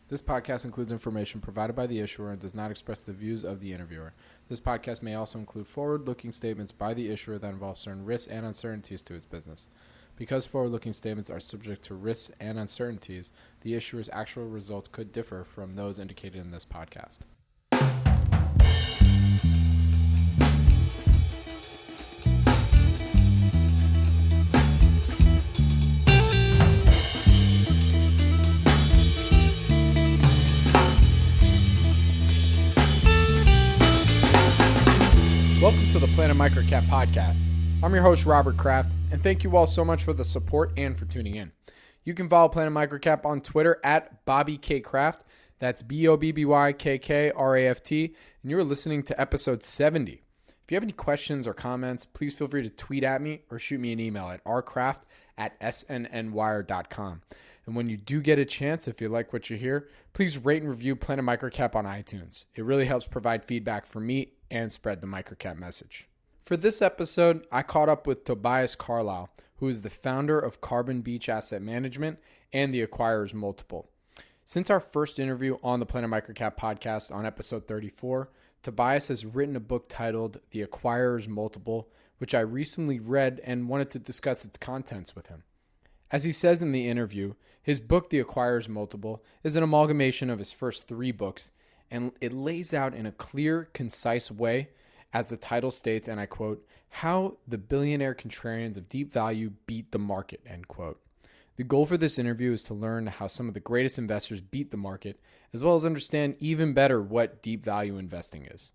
This podcast includes information provided by the issuer and does not express the views of the interviewer. This podcast may also include forward-looking statements by the issuer that involve certain risks and uncertainties to its business. Because forward-looking statements are subject to risks and uncertainties, the issuer's actual results could differ from those indicated in this podcast. Welcome to the Planet MicroCap Podcast. I'm your host, Robert Kraft, and thank you all so much for the support and for tuning in. You can follow Planet MicroCap on Twitter at Bobby K. Kraft. That's BOBBYKKRAFT, and you're listening to episode 70. If you have any questions or comments, please feel free to tweet at me or shoot me an email at rkraft@snnwire.com. And when you do get a chance, if you like what you hear, please rate and review Planet MicroCap on iTunes. It really helps provide feedback for me and spread the microcap message. For this episode, I caught up with Tobias Carlisle, who is the founder of Carbon Beach Asset Management and the Acquirer's Multiple. Since our first interview on the Planet MicroCap Podcast on episode 34, Tobias has written a book titled The Acquirer's Multiple, which I recently read and wanted to discuss its contents with him. As he says in the interview, his book, The Acquirer's Multiple, is an amalgamation of his first three books, and it lays out in a clear, concise way, as the title states, and I quote, how the billionaire contrarians of deep value beat the market, end quote. The goal for this interview is to learn how some of the greatest investors beat the market, as well as understand even better what deep value investing is.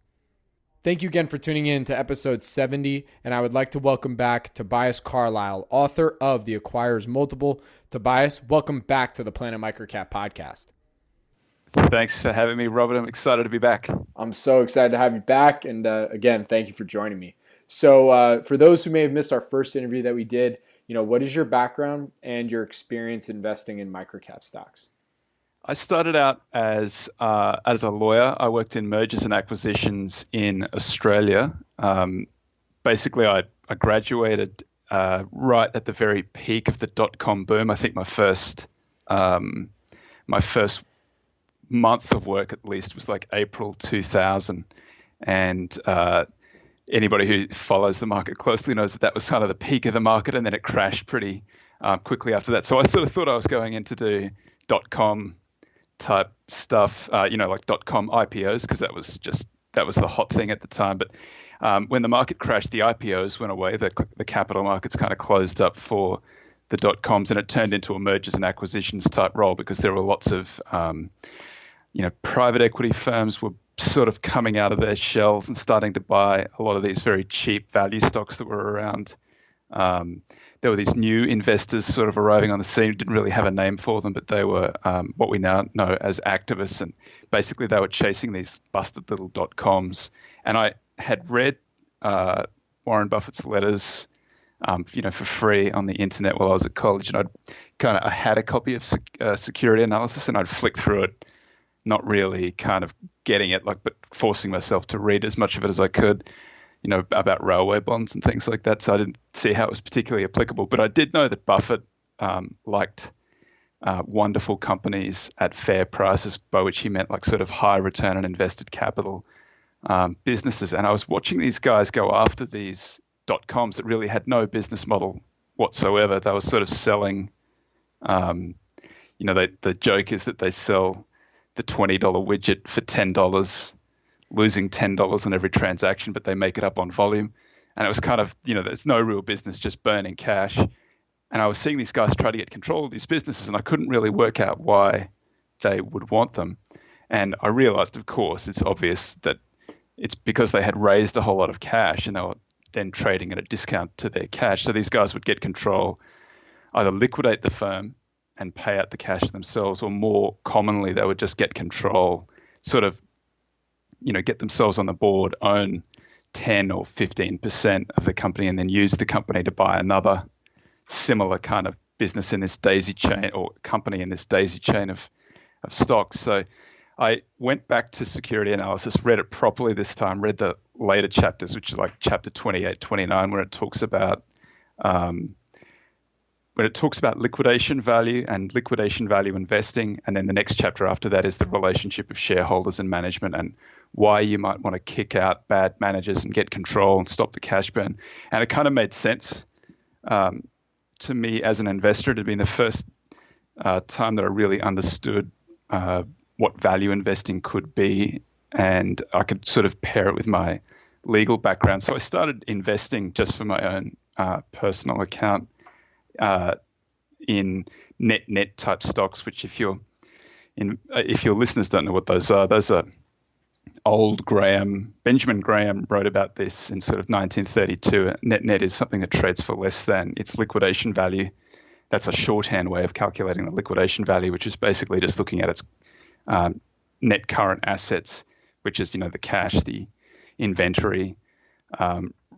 Thank you again for tuning in to episode 70, and I would like to welcome back Tobias Carlisle, author of The Acquirer's Multiple. Tobias, welcome back to the Planet MicroCap Podcast. Thanks for having me, Robert. I'm excited to be back. I'm so excited to have you back, and again, thank you for joining me. So for those who may have missed our first interview that we did, what is your background and your experience investing in microcap stocks? I started out as a lawyer. I worked in mergers and acquisitions in Australia. Basically, I graduated right at the very peak of the dot-com boom. I think my first month of work at least was like April 2000, and anybody who follows the market closely knows that was kind of the peak of the market, and then it crashed pretty quickly after that. So I sort of thought I was going in to do .com type stuff, like .com IPOs, because that was the hot thing at the time. But when the market crashed, the IPOs went away. The capital markets kind of closed up for the .coms, and it turned into a mergers and acquisitions type role, because there were lots of private equity firms were sort of coming out of their shells and starting to buy a lot of these very cheap value stocks that were around. There were these new investors sort of arriving on the scene. Didn't really have a name for them, but they were what we now know as activists. And basically they were chasing these busted little .coms. And I had read Warren Buffett's letters for free on the internet while I was at college. And I had a copy of Security Analysis, and I'd flick through it, not really kind of getting it, but forcing myself to read as much of it as I could, about railway bonds and things like that. So I didn't see how it was particularly applicable. But I did know that Buffett liked wonderful companies at fair prices, by which he meant like sort of high return on invested capital businesses. And I was watching these guys go after these .coms that really had no business model whatsoever. They were sort of selling, the joke is that they sell the $20 widget for $10, losing $10 on every transaction, but they make it up on volume. And it was kind of, there's no real business, just burning cash. And I was seeing these guys try to get control of these businesses, and I couldn't really work out why they would want them. And I realized, of course, it's obvious that it's because they had raised a whole lot of cash, and they were then trading at a discount to their cash. So these guys would get control, either liquidate the firm and pay out the cash themselves, or more commonly, they would just get control, sort of, get themselves on the board, own 10 or 15% of the company, and then use the company to buy another similar kind of business in this daisy chain, or company in this daisy chain of stocks. So I went back to Security Analysis, read it properly this time, read the later chapters, which is like chapter 28, 29, where it talks about when it talks about liquidation value and liquidation value investing, and then the next chapter after that is the relationship of shareholders and management and why you might want to kick out bad managers and get control and stop the cash burn. And it kind of made sense to me as an investor. It had been the first time that I really understood what value investing could be, and I could sort of pair it with my legal background. So I started investing just for my own personal account in net type stocks, which if your listeners don't know what those are Benjamin Graham wrote about this in sort of 1932. Net is something that trades for less than its liquidation value. That's a shorthand way of calculating the liquidation value, which is basically just looking at its net current assets, which is, the cash, the inventory,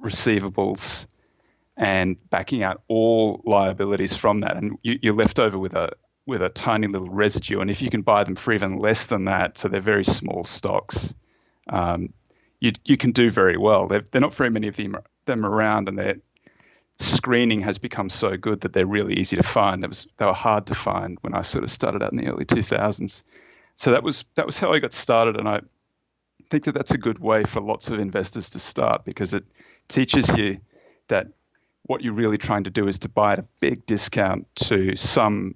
receivables, and backing out all liabilities from that. And you're left over with a tiny little residue. And if you can buy them for even less than that, so they're very small stocks, you can do very well. They're not very many of them around, and their screening has become so good that they're really easy to find. They were hard to find when I sort of started out in the early 2000s. So that was how I got started, and I think that that's a good way for lots of investors to start, because it teaches you that what you're really trying to do is to buy at a big discount to some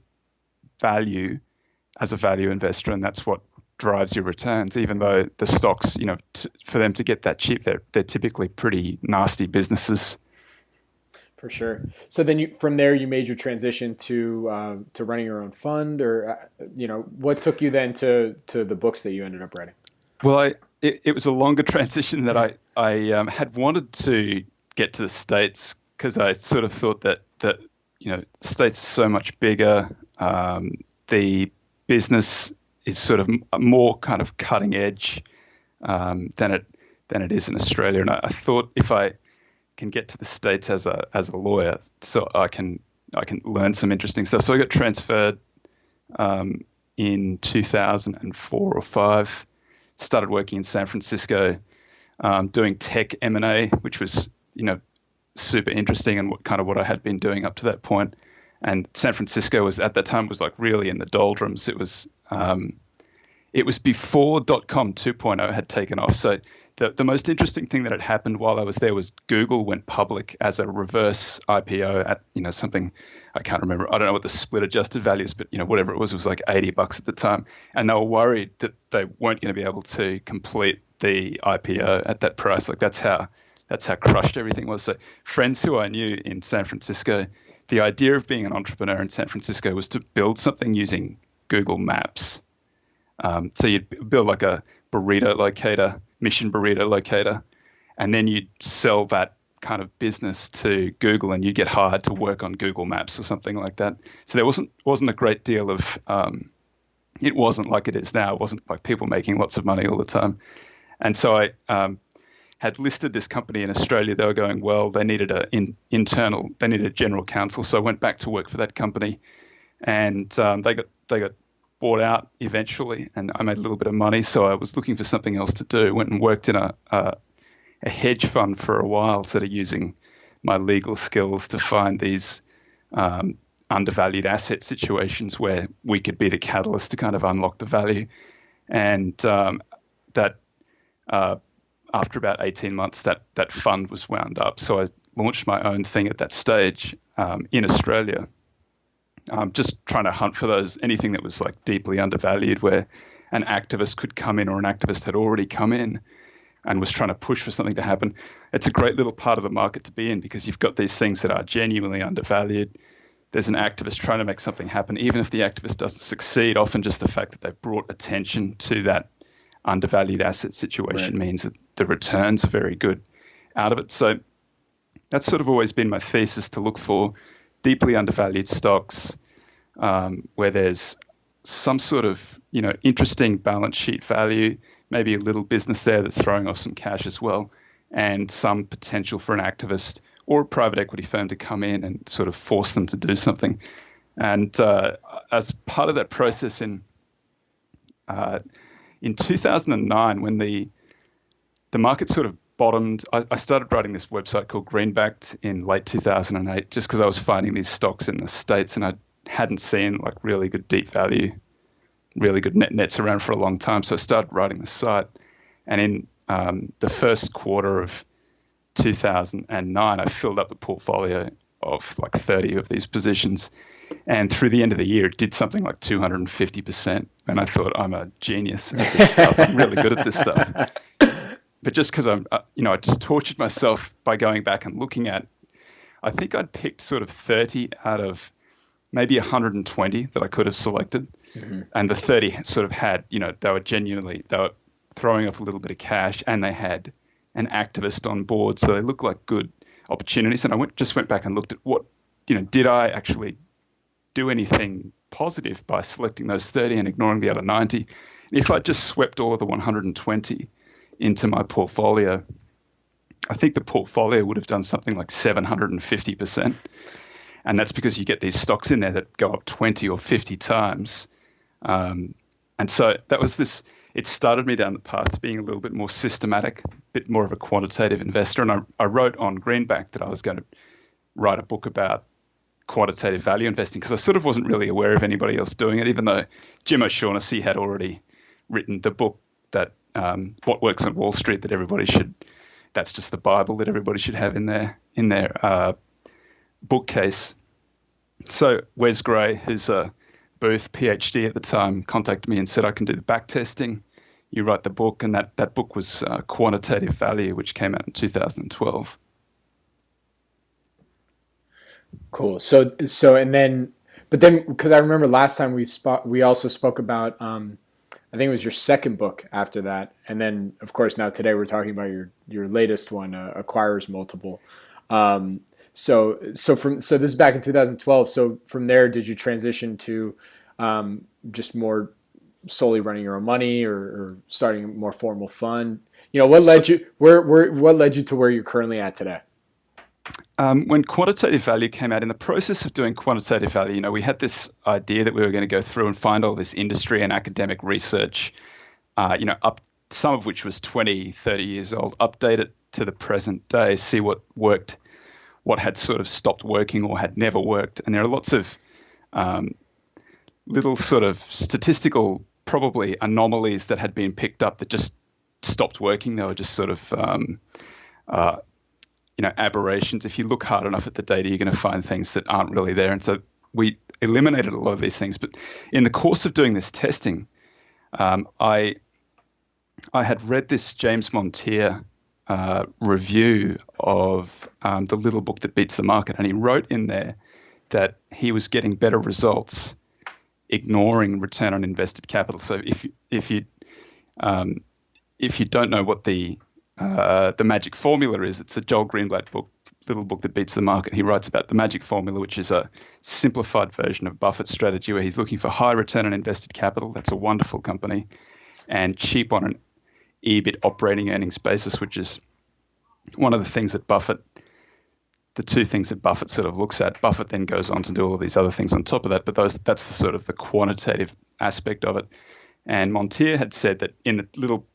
value as a value investor, and that's what drives your returns. Even though the stocks, for them to get that cheap, they're typically pretty nasty businesses. For sure. So then from there, you made your transition to running your own fund, or what took you then to the books that you ended up writing? Well, it was a longer transition that I had wanted to get to the States, because I sort of thought that the States is so much bigger. The business is sort of more kind of cutting edge than it is in Australia, and I thought if I can get to the States as a lawyer, so I can learn some interesting stuff. So I got transferred in 2004 or 5. Started working in San Francisco, doing tech M&A, which was super interesting and what I had been doing up to that point. And San Francisco was at that time like really in the doldrums. It was before .com 2.0 had taken off. So the most interesting thing that had happened while I was there was Google went public as a reverse IPO at something I can't remember. I don't know what the split adjusted value is, but whatever it was like $80 at the time. And they were worried that they weren't going to be able to complete the IPO at that price. Like that's how crushed everything was. So friends who I knew in San Francisco, the idea of being an entrepreneur in San Francisco was to build something using Google Maps. So you'd build like a burrito locator, mission burrito locator, and then you'd sell that kind of business to Google, and you get hired to work on Google Maps or something like that. So there wasn't a great deal of it wasn't like it is now. It wasn't like people making lots of money all the time. And so I had listed this company in Australia. They were going well. They needed they needed a general counsel. So I went back to work for that company, and they got bought out eventually, and I made a little bit of money. So I was looking for something else to do. Went and worked in a hedge fund for a while, sort of using my legal skills to find these undervalued asset situations where we could be the catalyst to kind of unlock the value. And after about 18 months, that fund was wound up. So I launched my own thing at that stage in Australia, just trying to hunt for anything that was like deeply undervalued, where an activist could come in, or an activist had already come in and was trying to push for something to happen. It's a great little part of the market to be in, because you've got these things that are genuinely undervalued. There's an activist trying to make something happen. Even if the activist doesn't succeed, often just the fact that they've brought attention to that undervalued asset situation means that the returns are very good out of it. So that's sort of always been my thesis, to look for deeply undervalued stocks where there's some sort of interesting balance sheet value, maybe a little business there that's throwing off some cash as well, and some potential for an activist or a private equity firm to come in and sort of force them to do something. And as part of that process in 2009, when the market sort of bottomed. I started writing this website called Greenbacked in late 2008 just because I was finding these stocks in the States and I hadn't seen like really good deep value, really good nets around for a long time. So I started writing the site. And in the first quarter of 2009, I filled up a portfolio of like 30 of these positions. And through the end of the year, it did something like 250%. And I thought, I'm a genius at this stuff. I'm really good at this stuff. But just because I just tortured myself by going back and looking at, I think I'd picked sort of 30 out of maybe 120 that I could have selected. Mm-hmm. And the 30 sort of had, they were throwing off a little bit of cash and they had an activist on board. So they looked like good opportunities. And I just went back and looked at what, did I actually do anything positive by selecting those 30 and ignoring the other 90? And if I just swept all of the 120 into my portfolio, I think the portfolio would have done something like 750%. And that's because you get these stocks in there that go up 20 or 50 times. And so that was this, it started me down the path to being a little bit more systematic, a bit more of a quantitative investor. And I wrote on Greenback that I was going to write a book about quantitative value investing because I sort of wasn't really aware of anybody else doing it, even though Jim O'Shaughnessy had already written the book that What Works on Wall Street that's just the Bible that everybody should have in their bookcase. So Wes Gray, who's a Booth PhD at the time, contacted me and said, I can do the back testing. You write the book. And that book was Quantitative Value, which came out in 2012. Cool. So, but then, because I remember last time we also spoke about, I think it was your second book after that. And then, of course, now today we're talking about your latest one, Acquirer's Multiple. So this is back in 2012. So from there, did you transition to just more solely running your own money or starting a more formal fund? What led you to where you're currently at today? When quantitative value came out, in the process of doing quantitative value, we had this idea that we were going to go through and find all this industry and academic research, up some of which was 20, 30 years old, update it to the present day, see what worked, what had sort of stopped working or had never worked. And there are lots of little sort of statistical, probably anomalies that had been picked up that just stopped working. They were just sort of aberrations. If you look hard enough at the data, you're going to find things that aren't really there. And so we eliminated a lot of these things. But in the course of doing this testing, I had read this James Montier review of The Little Book That Beats the Market. And he wrote in there that he was getting better results ignoring return on invested capital. So if you don't know what the magic formula is, it's a Joel Greenblatt book, Little Book That Beats the Market. He writes about the magic formula, which is a simplified version of Buffett's strategy where he's looking for high return on invested capital. That's a wonderful company, and cheap on an EBIT operating earnings basis, which is one of the things that the two things that Buffett sort of looks at. Buffett then goes on to do all of these other things on top of that, but that's sort of the quantitative aspect of it. And Montier had said that in the little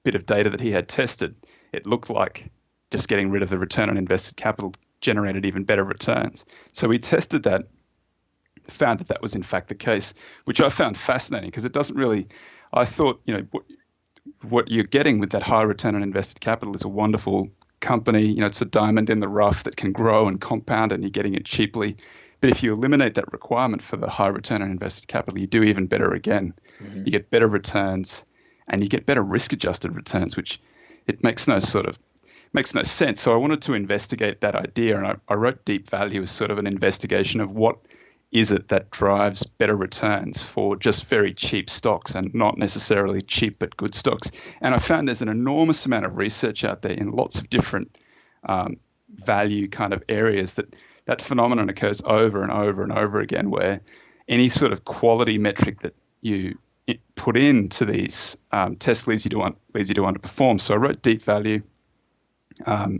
bit of data that he had tested, it looked like just getting rid of the return on invested capital generated even better returns. So we tested that, found that was in fact the case, which I found fascinating because it doesn't really, I thought, what you're getting with that high return on invested capital is a wonderful company. It's a diamond in the rough that can grow and compound and you're getting it cheaply. But if you eliminate that requirement for the high return on invested capital, you do even better again. Mm-hmm. You get better returns and you get better risk-adjusted returns, which it makes no sense. So I wanted to investigate that idea, and I wrote Deep Value as sort of an investigation of what is it that drives better returns for just very cheap stocks and not necessarily cheap but good stocks. And I found there's an enormous amount of research out there in lots of different value kind of areas that phenomenon occurs over and over and over again, where any sort of quality metric that you put into these tests leads you to underperform. So I wrote Deep Value. I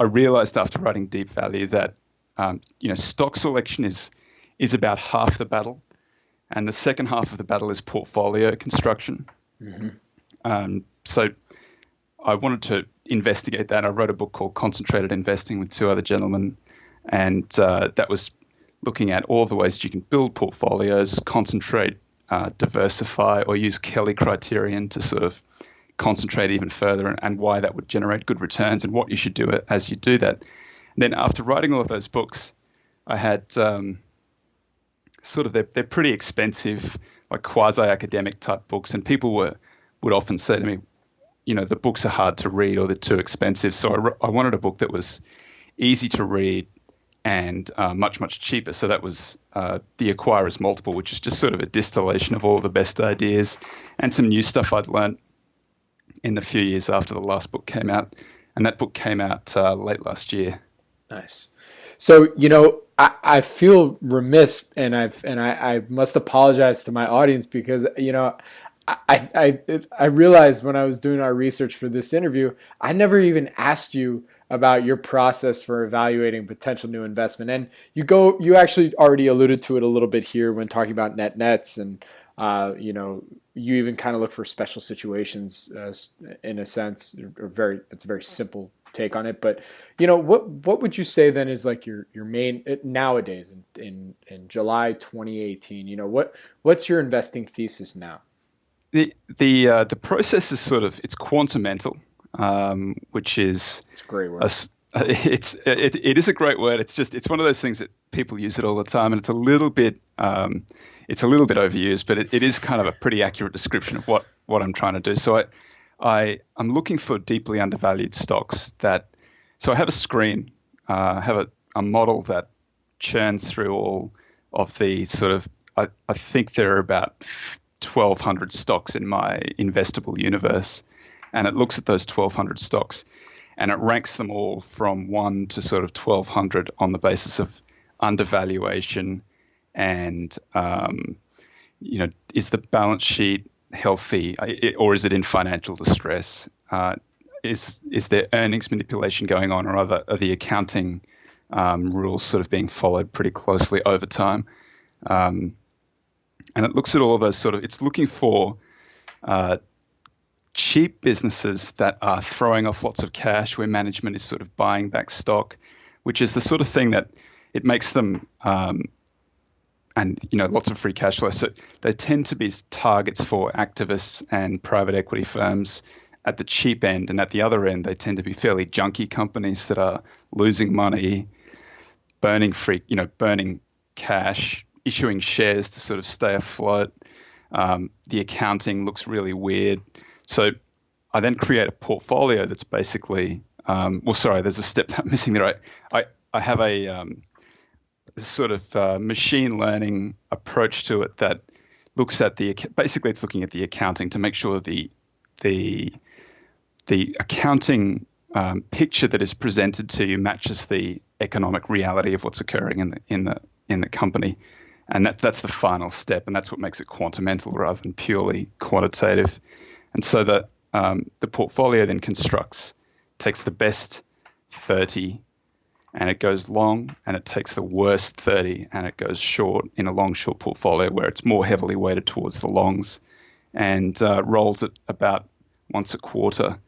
realized after writing Deep Value that stock selection is about half the battle, and the second half of the battle is portfolio construction. Mm-hmm. So I wanted to investigate that. I wrote a book called Concentrated Investing with two other gentlemen, and that was looking at all the ways that you can build portfolios, concentrate, diversify, or use Kelly criterion to sort of concentrate even further, and why that would generate good returns and what you should do as you do that. And then after writing all of those books, I had they're pretty expensive, like quasi-academic type books, and people would often say to me, the books are hard to read or they're too expensive. So I wanted a book that was easy to read and much, much cheaper. So that was The Acquirer's Multiple, which is just sort of a distillation of all the best ideas and some new stuff I'd learned in the few years after the last book came out. And that book came out late last year. Nice. So, I feel remiss, and I must apologize to my audience because, I realized when I was doing our research for this interview, I never even asked you about your process for evaluating potential new investment. And you actually already alluded to it a little bit here when talking about nets, and you even kind of look for special situations in a sense, it's a very simple take on it. But what would you say then is like your main nowadays in July 2018? What's your investing thesis now? The process is it's quantamental, which is it's a great word. It is a great word. It's one of those things that people use it all the time, and it's a little bit overused, but it is kind of a pretty accurate description of what I'm trying to do. So I'm looking for deeply undervalued stocks so I have a screen, have a model that churns through all of the I think there are about 1,200 stocks in my investable universe, and it looks at those 1,200 stocks and it ranks them all from 1 to 1,200 on the basis of undervaluation and, is the balance sheet healthy, or is it in financial distress? Is there earnings manipulation going on, or are the accounting rules being followed pretty closely over time? And it looks at all of those it's looking for cheap businesses that are throwing off lots of cash, where management is buying back stock, which is the sort of thing that it makes them, and lots of free cash flow. So they tend to be targets for activists and private equity firms at the cheap end, and at the other end, they tend to be fairly junky companies that are losing money, burning cash, issuing shares to stay afloat. The accounting looks really weird. So I then create a portfolio that's basically, there's a step that I'm missing there. I have a machine learning approach to it that looks at it's looking at the accounting to make sure the accounting picture that is presented to you matches the economic reality of what's occurring in the company. And that's the final step, and that's what makes it quantamental rather than purely quantitative. And so the portfolio then takes the best 30, and it goes long, and it takes the worst 30, and it goes short in a long-short portfolio where it's more heavily weighted towards the longs, and rolls it about once a quarter.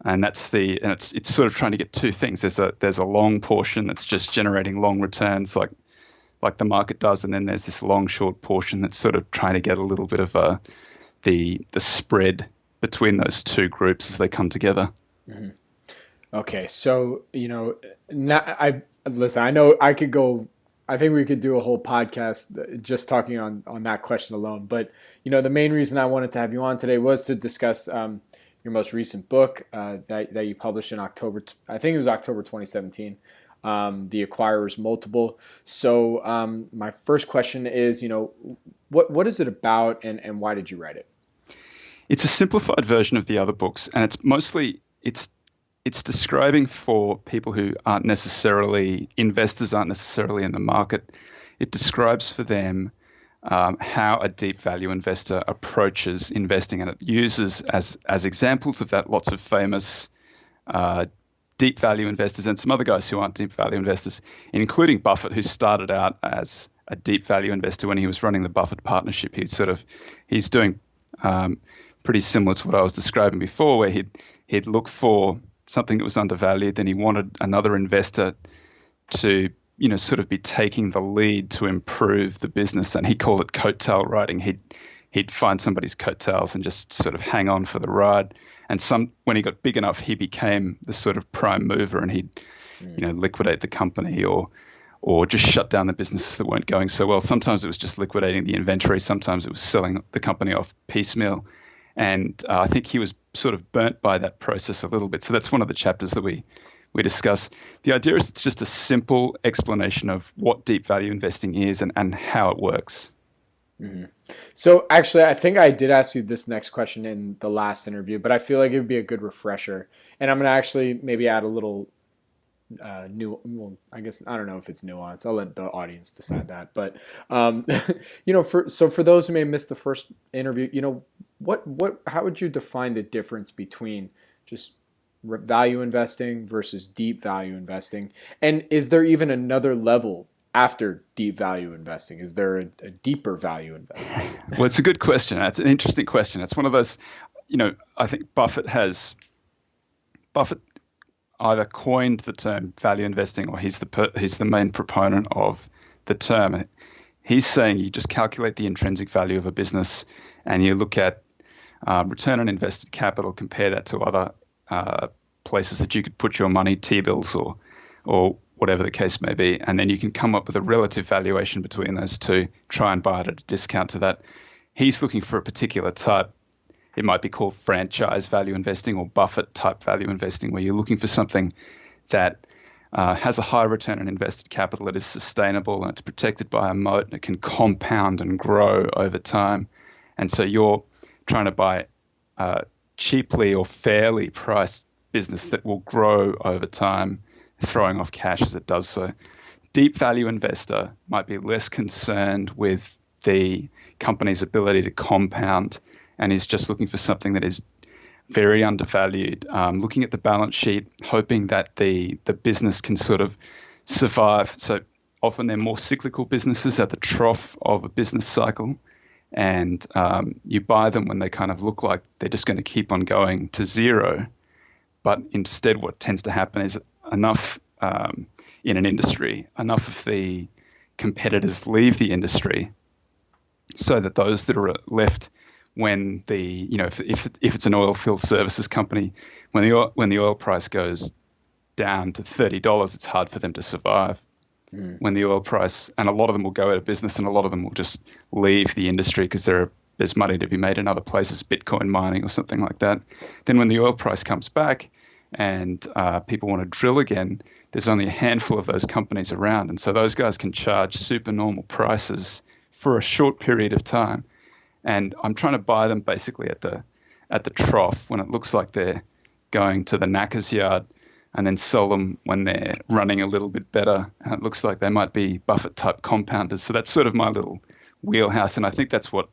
And it's trying to get two things. There's a long portion that's just generating long returns, like the market does, and then there's this long-short portion that's trying to get a little bit of the spread between those two groups as they come together. Mm-hmm. Okay, so listen. I know I could go. I think we could do a whole podcast just talking on that question alone. But the main reason I wanted to have you on today was to discuss your most recent book that you published in October. I think it was October 2017. The Acquirer's Multiple. So my first question is, what is it about, and why did you write it? It's a simplified version of the other books, and it's describing for people who aren't necessarily investors, aren't necessarily in the market. It describes for them how a deep value investor approaches investing, and it uses as examples of that lots of famous deep value investors and some other guys who aren't deep value investors, including Buffett, who started out as a deep value investor when he was running the Buffett partnership. He's doing pretty similar to what I was describing before, where he'd look for something that was undervalued, then he wanted another investor to, sort of be taking the lead to improve the business. And he called it coattail riding. He'd find somebody's coattails and just sort of hang on for the ride. And when he got big enough, he became the sort of prime mover, and he'd, liquidate the company or just shut down the businesses that weren't going so well. Sometimes it was just liquidating the inventory. Sometimes it was selling the company off piecemeal. And I think he was sort of burnt by that process a little bit. So that's one of the chapters that we discuss. The idea is it's just a simple explanation of what deep value investing is and how it works. Mm-hmm. So actually, I think I did ask you this next question in the last interview, but I feel like it would be a good refresher. And I'm going to actually maybe add a little I guess I don't know if it's nuance. I'll let the audience decide that. But for those who may miss the first interview, how would you define the difference between just value investing versus deep value investing? And is there even another level after deep value investing? Is there a deeper value investing? Well, it's a good question. It's an interesting question. It's one of those, I think Buffett either coined the term value investing, or he's the main proponent of the term. He's saying you just calculate the intrinsic value of a business and you look at return on invested capital, compare that to other places that you could put your money, T-bills or whatever the case may be, and then you can come up with a relative valuation between those two, try and buy it at a discount to that. He's looking for a particular type. It might be called franchise value investing or Buffett type value investing, where you're looking for something that has a high return on invested capital, that is sustainable, and it's protected by a moat, and it can compound and grow over time. And so you're trying to buy cheaply or fairly priced business that will grow over time, throwing off cash as it does so. Deep value investor might be less concerned with the company's ability to compound and is just looking for something that is very undervalued, looking at the balance sheet, hoping that the business can sort of survive. So often they're more cyclical businesses at the trough of a business cycle, and you buy them when they kind of look like they're just going to keep on going to zero. But instead what tends to happen is enough in an industry, enough of the competitors leave the industry so that those that are left, when if it's an oil field services company, when the oil price goes down to $30, it's hard for them to survive. When the oil price, and a lot of them will go out of business, and a lot of them will just leave the industry because there's money to be made in other places, Bitcoin mining or something like that. Then when the oil price comes back and people want to drill again, there's only a handful of those companies around, and so those guys can charge super normal prices for a short period of time. And I'm trying to buy them basically at the trough when it looks like they're going to the knacker's yard, and then sell them when they're running a little bit better and it looks like they might be Buffett type compounders. So that's sort of my little wheelhouse, and I think that's why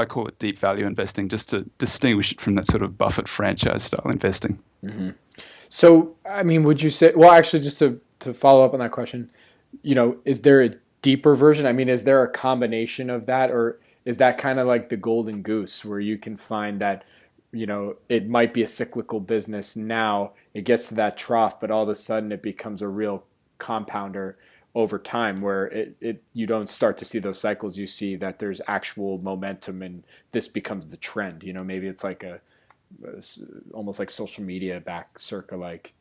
I call it deep value investing, just to distinguish it from that sort of Buffett franchise style investing. Mm-hmm. So, I mean, would you say, well, actually, just to follow up on that question, is there a deeper version? I mean, is there a combination of that, or is that kind of like the golden goose where you can find that, it might be a cyclical business now, it gets to that trough, but all of a sudden it becomes a real compounder over time, where you don't start to see those cycles. You see that there's actual momentum and this becomes the trend. Maybe it's like almost like social media back circa, like,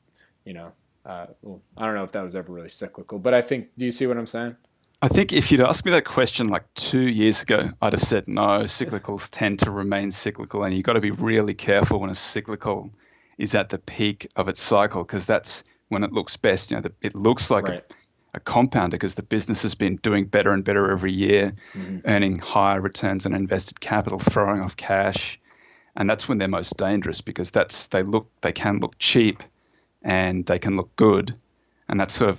I don't know if that was ever really cyclical, but I think, do you see what I'm saying? I think if you'd asked me that question like 2 years ago, I'd have said no, cyclicals tend to remain cyclical, and you've got to be really careful when a cyclical is at the peak of its cycle, because that's when it looks best. It looks like right. a compounder because the business has been doing better and better every year, earning higher returns on invested capital, throwing off cash. And that's when they're most dangerous, because they can look cheap and they can look good. And that's how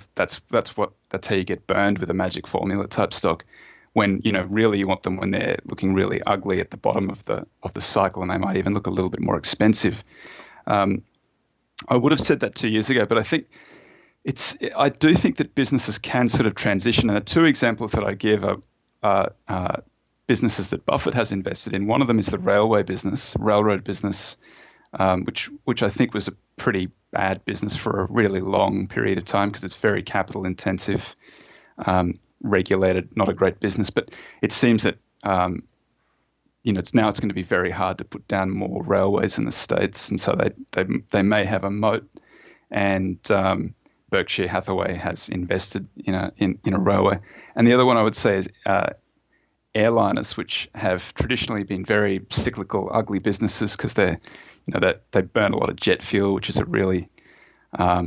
you get burned with a magic formula type stock, when really you want them when they're looking really ugly at the bottom of the cycle, and they might even look a little bit more expensive. I would have said that 2 years ago, but I think I do think that businesses can sort of transition. And the two examples that I give are businesses that Buffett has invested in. One of them is the railroad business, which I think was a pretty bad business for a really long period of time because it's very capital intensive, regulated, not a great business. But it seems that it's going to be very hard to put down more railways in the States, and so they may have a moat. And Berkshire Hathaway has invested in a railway. And the other one I would say is airliners, which have traditionally been very cyclical, ugly businesses because they burn a lot of jet fuel, which is a really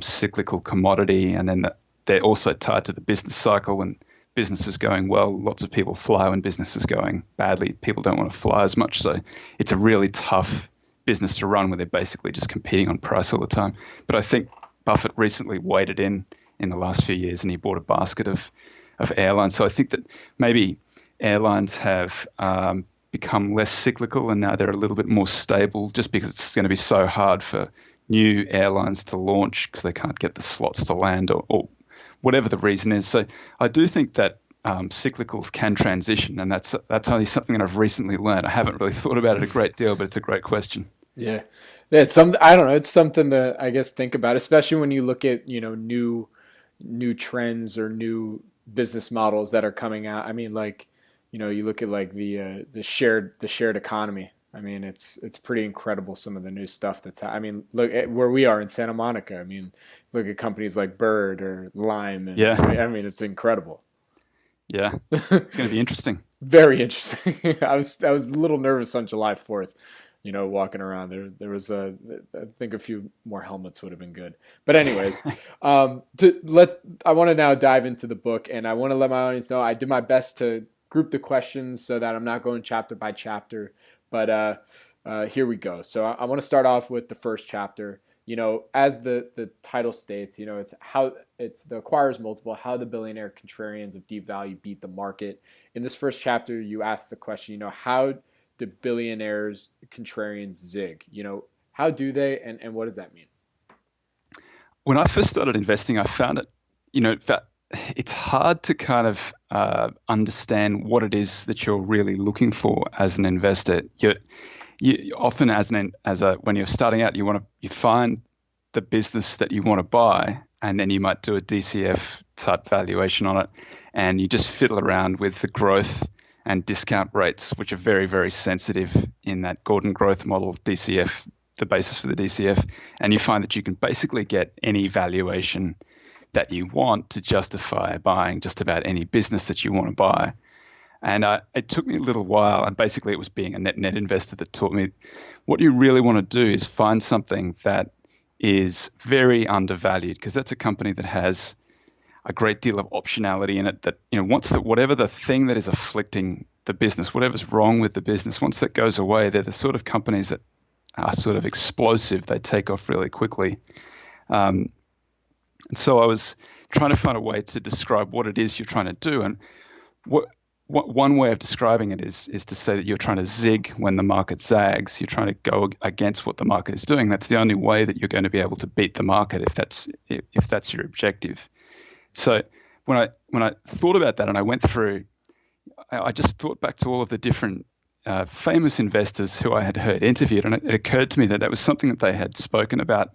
cyclical commodity, and then they're also tied to the business cycle. When business is going well, lots of people fly. When business is going badly, people don't want to fly as much. So it's a really tough business to run where they're basically just competing on price all the time. But I think Buffett recently waded in the last few years and he bought a basket of airlines. So I think that maybe airlines have become less cyclical and now they're a little bit more stable just because it's going to be so hard for new airlines to launch because they can't get the slots to land or whatever the reason is. So I do think that cyclicals can transition, and that's only something that I've recently learned. I haven't really thought about it a great deal, but it's a great question. Yeah, it's something, I don't know. It's something to, I guess, think about, especially when you look at new trends or new business models that are coming out. I mean, like, you look at like the shared economy. I mean, it's pretty incredible, some of the new stuff I mean, look at where we are in Santa Monica. I mean, look at companies like Bird or Lime. And, yeah. I mean, it's incredible. Yeah, it's going to be interesting. Very interesting. I was a little nervous on July 4th, walking around. There was I think a few more helmets would have been good. But anyways, I want to now dive into the book, and I want to let my audience know I did my best to group the questions so that I'm not going chapter by chapter. But here we go. So I want to start off with the first chapter. As the title states, it's the acquirer's multiple, how the billionaire contrarians of deep value beat the market. In this first chapter, you ask the question, how do billionaires contrarians zig? How do they, and what does that mean? When I first started investing, I found it, that it's hard to kind of understand what it is that you're really looking for as an investor. You often, when you're starting out, you find the business that you want to buy, and then you might do a DCF type valuation on it, and you just fiddle around with the growth and discount rates, which are very, very sensitive in that Gordon growth model, DCF, the basis for the DCF, and you find that you can basically get any valuation that you want to justify buying just about any business that you want to buy. And it took me a little while, and basically it was being a net investor that taught me what you really want to do is find something that is very undervalued, because that's a company that has a great deal of optionality in it, that whatever the thing that is afflicting the business, whatever's wrong with the business, once that goes away, they're the sort of companies that are sort of explosive. They take off really quickly. And so I was trying to find a way to describe what it is you're trying to do. And one way of describing it is to say that you're trying to zig when the market zags. You're trying to go against what the market is doing. That's the only way that you're going to be able to beat the market if that's your objective. So when I thought about that and I went through, I just thought back to all of the different famous investors who I had heard interviewed, and it occurred to me that was something that they had spoken about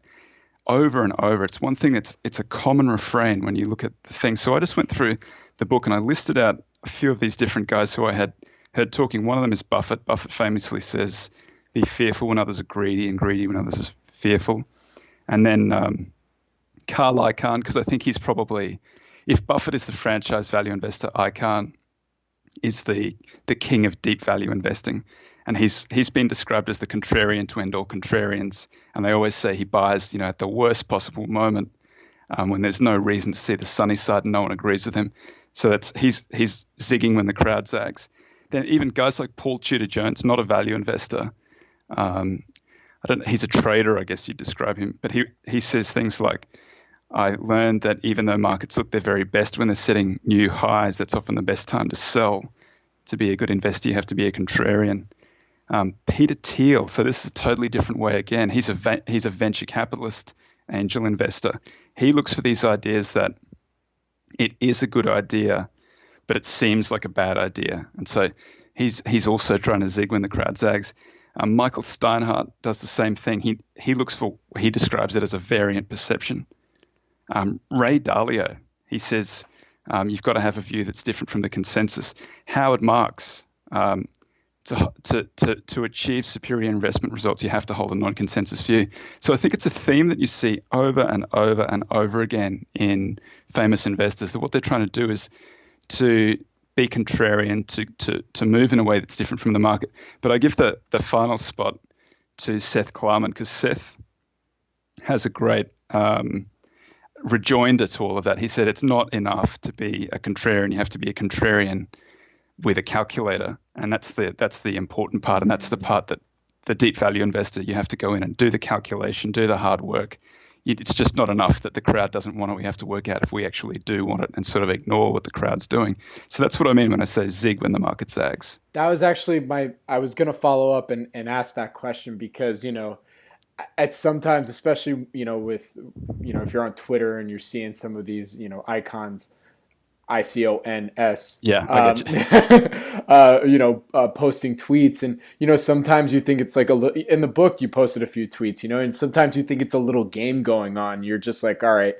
over and over. It's one thing it's a common refrain when you look at the thing. So I just went through the book and I listed out a few of these different guys who I had heard talking. One of them is Buffett. Buffett famously says, "Be fearful when others are greedy, and greedy when others are fearful." And then Carl Icahn, because I think he's probably, if Buffett is the franchise value investor, Icahn is the king of deep value investing. And he's been described as the contrarian to end all contrarians. And they always say he buys, at the worst possible moment when there's no reason to see the sunny side and no one agrees with him. So he's zigging when the crowd zags. Then even guys like Paul Tudor Jones, not a value investor. He's a trader, I guess you'd describe him. But he says things like, I learned that even though markets look their very best when they're setting new highs, that's often the best time to sell. To be a good investor, you have to be a contrarian. Peter Thiel, so this is a totally different way again. He's a venture capitalist, angel investor. He looks for these ideas that it is a good idea, but it seems like a bad idea. And so he's also trying to zig when the crowd zags. Michael Steinhardt does the same thing. He describes it as a variant perception. Ray Dalio, he says you've got to have a view that's different from the consensus. Howard Marks, to achieve superior investment results, you have to hold a non-consensus view. So I think it's a theme that you see over and over and over again in famous investors, that what they're trying to do is to be contrarian, to move in a way that's different from the market. But I give the final spot to Seth Klarman, because Seth has a great rejoinder to all of that. He said it's not enough to be a contrarian. You have to be a contrarian with a calculator, and that's the important part, and that's the part that the deep value investor, you have to go in and do the calculation, do the hard work. It's just not enough that the crowd doesn't want it. We have to work out if we actually do want it and sort of ignore what the crowd's doing. So that's what I mean when I say zig when the market zags. That was actually I was going to follow up and ask that question, because, at sometimes, especially, with, if you're on Twitter and you're seeing some of these, icons, ICONS. Yeah, I get you. Posting tweets, and sometimes you think it's like in the book you posted a few tweets, and sometimes you think it's a little game going on. You're just like, all right,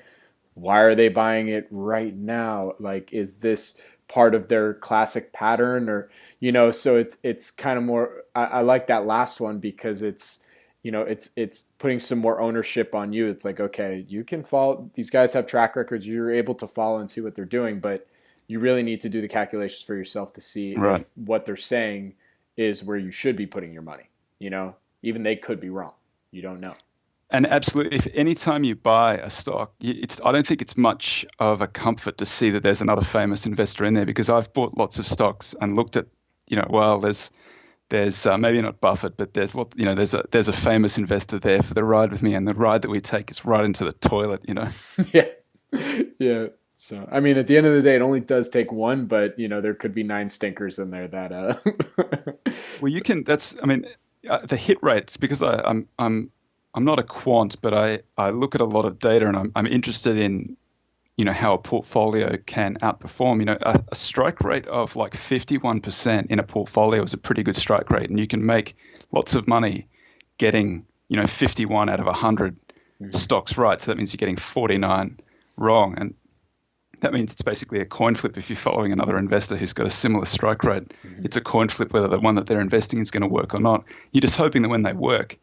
why are they buying it right now? Like, is this part of their classic pattern, or so it's kind of more. I like that last one, because it's putting some more ownership on you. It's like, okay, you can follow. These guys have track records. You're able to follow and see what they're doing, but you really need to do the calculations for yourself to see if what they're saying is where you should be putting your money. Even they could be wrong. You don't know. And absolutely, if any time you buy a stock, I don't think it's much of a comfort to see that there's another famous investor in there, because I've bought lots of stocks and looked at, there's maybe not Buffett, but there's a famous investor there for the ride with me, and the ride that we take is right into the toilet, Yeah. So, I mean, at the end of the day, it only does take one, but there could be 9 stinkers in there that. Well, the hit rates, because I'm not a quant, but I look at a lot of data, and I'm interested in how a portfolio can outperform. A strike rate of like 51% in a portfolio is a pretty good strike rate, and you can make lots of money getting 51 out of 100 stocks right. So that means you're getting 49 wrong, and that means it's basically a coin flip. If you're following another investor who's got a similar strike rate, it's a coin flip whether the one that they're investing is going to work or not. You're just hoping that when they work,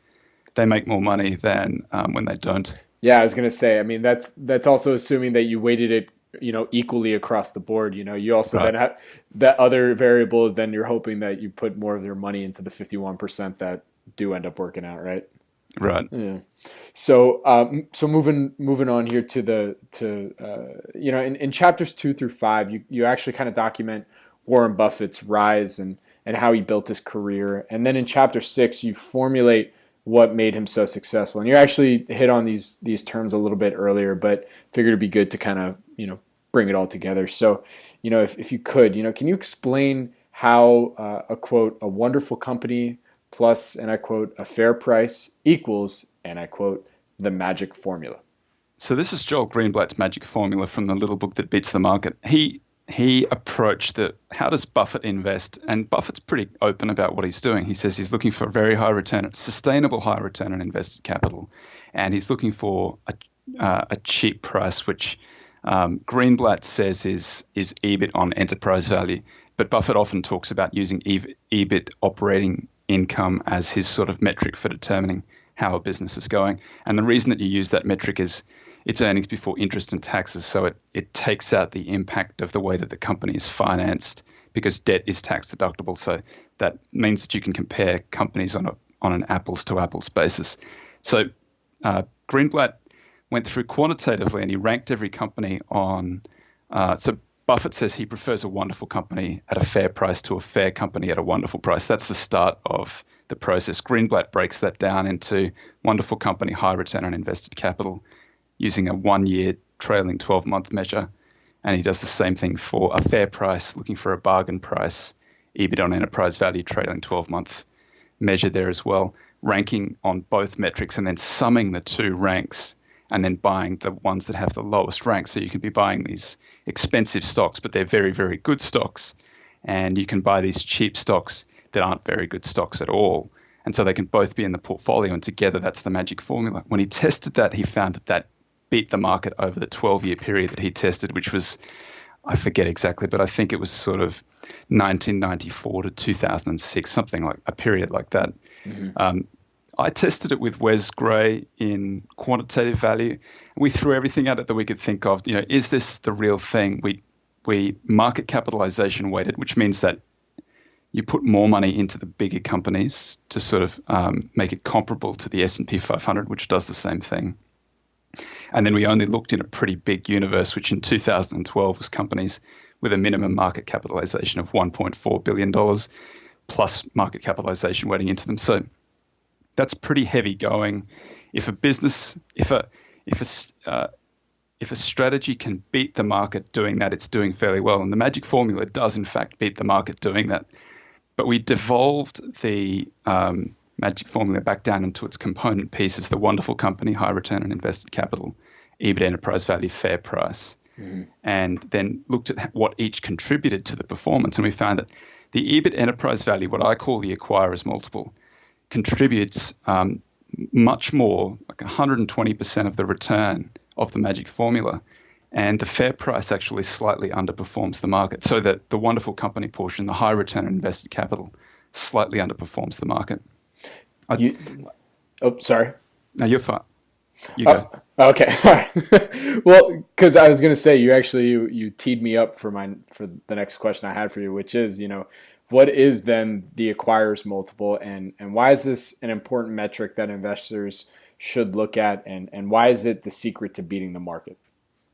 they make more money than when they don't. Yeah, I was going to say, I mean, that's also assuming that you weighted it, equally across the board. You also then have that other variable is then you're hoping that you put more of their money into the 51% that do end up working out, right? Right. Yeah. So moving on here in chapters 2 through 5, you actually kind of document Warren Buffett's rise and how he built his career. And then in chapter 6, you formulate what made him so successful. And you actually hit on these terms a little bit earlier, but figured it'd be good to kind of, bring it all together. So, if you could, can you explain how a quote, a wonderful company plus, and I quote, a fair price equals, and I quote, the magic formula? So this is Joel Greenblatt's magic formula from the little book that beats the market. He approached how does Buffett invest? And Buffett's pretty open about what he's doing. He says he's looking for a very high return, sustainable high return on invested capital. And he's looking for a cheap price, which Greenblatt says is EBIT on enterprise value. But Buffett often talks about using EBIT, operating income, as his sort of metric for determining how a business is going. And the reason that you use that metric is it's earnings before interest and taxes. So it takes out the impact of the way that the company is financed, because debt is tax deductible. So that means that you can compare companies on an apples to apples basis. So Greenblatt went through quantitatively, and he ranked every company on. So Buffett says he prefers a wonderful company at a fair price to a fair company at a wonderful price. That's the start of the process. Greenblatt breaks that down into wonderful company, high return on invested capital, using a 1-year trailing 12-month measure. And he does the same thing for a fair price, looking for a bargain price, EBIT on enterprise value, trailing 12-month measure there as well, ranking on both metrics and then summing the two ranks and then buying the ones that have the lowest rank. So you can be buying these expensive stocks, but they're very, very good stocks. And you can buy these cheap stocks that aren't very good stocks at all. And so they can both be in the portfolio, and together that's the magic formula. When he tested that, he found that beat the market over the 12-year period that he tested, which was, I forget exactly, but I think it was sort of 1994 to 2006, something like a period like that. Mm-hmm. I tested it with Wes Gray in quantitative value, and we threw everything at it that we could think of. Is this the real thing? We market capitalization weighted, which means that you put more money into the bigger companies to sort of make it comparable to the S&P 500, which does the same thing. And then we only looked in a pretty big universe, which in 2012 was companies with a minimum market capitalization of $1.4 billion plus market capitalization weighting into them. So that's pretty heavy going. If a strategy can beat the market doing that, it's doing fairly well. And the magic formula does in fact beat the market doing that. But we devolved the magic formula back down into its component pieces: the wonderful company, high return on invested capital, EBIT, enterprise value, fair price, and then looked at what each contributed to the performance. And we found that the EBIT enterprise value, what I call the acquirer's multiple, contributes much more, like 120% of the return of the magic formula. And the fair price actually slightly underperforms the market. So that the wonderful company portion, the high return on invested capital, slightly underperforms the market. Sorry. No, you're fine. You go. Okay. All right. Well, because I was going to say, you teed me up for the next question I had for you, which is, what is then the acquirer's multiple, and why is this an important metric that investors should look at, and why is it the secret to beating the market?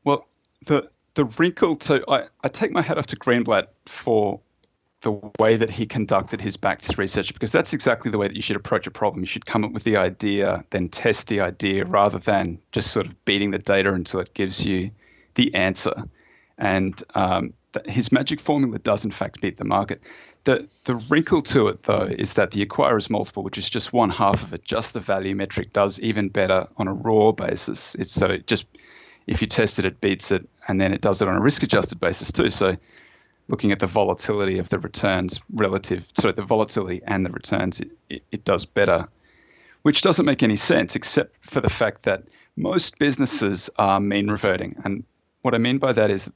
Well, the wrinkle to I take my hat off to Greenblatt for the way that he conducted his backtest research, because that's exactly the way that you should approach a problem. You should come up with the idea, then test the idea, rather than just sort of beating the data until it gives you the answer. And his magic formula does in fact beat the market. The wrinkle to it, though, is that the acquirer's multiple, which is just one half of it, just the value metric, does even better on a raw basis. If you test it, it beats it, and then it does it on a risk-adjusted basis too. So looking at the volatility of the returns the volatility and the returns, it does better, which doesn't make any sense except for the fact that most businesses are mean reverting. And what I mean by that is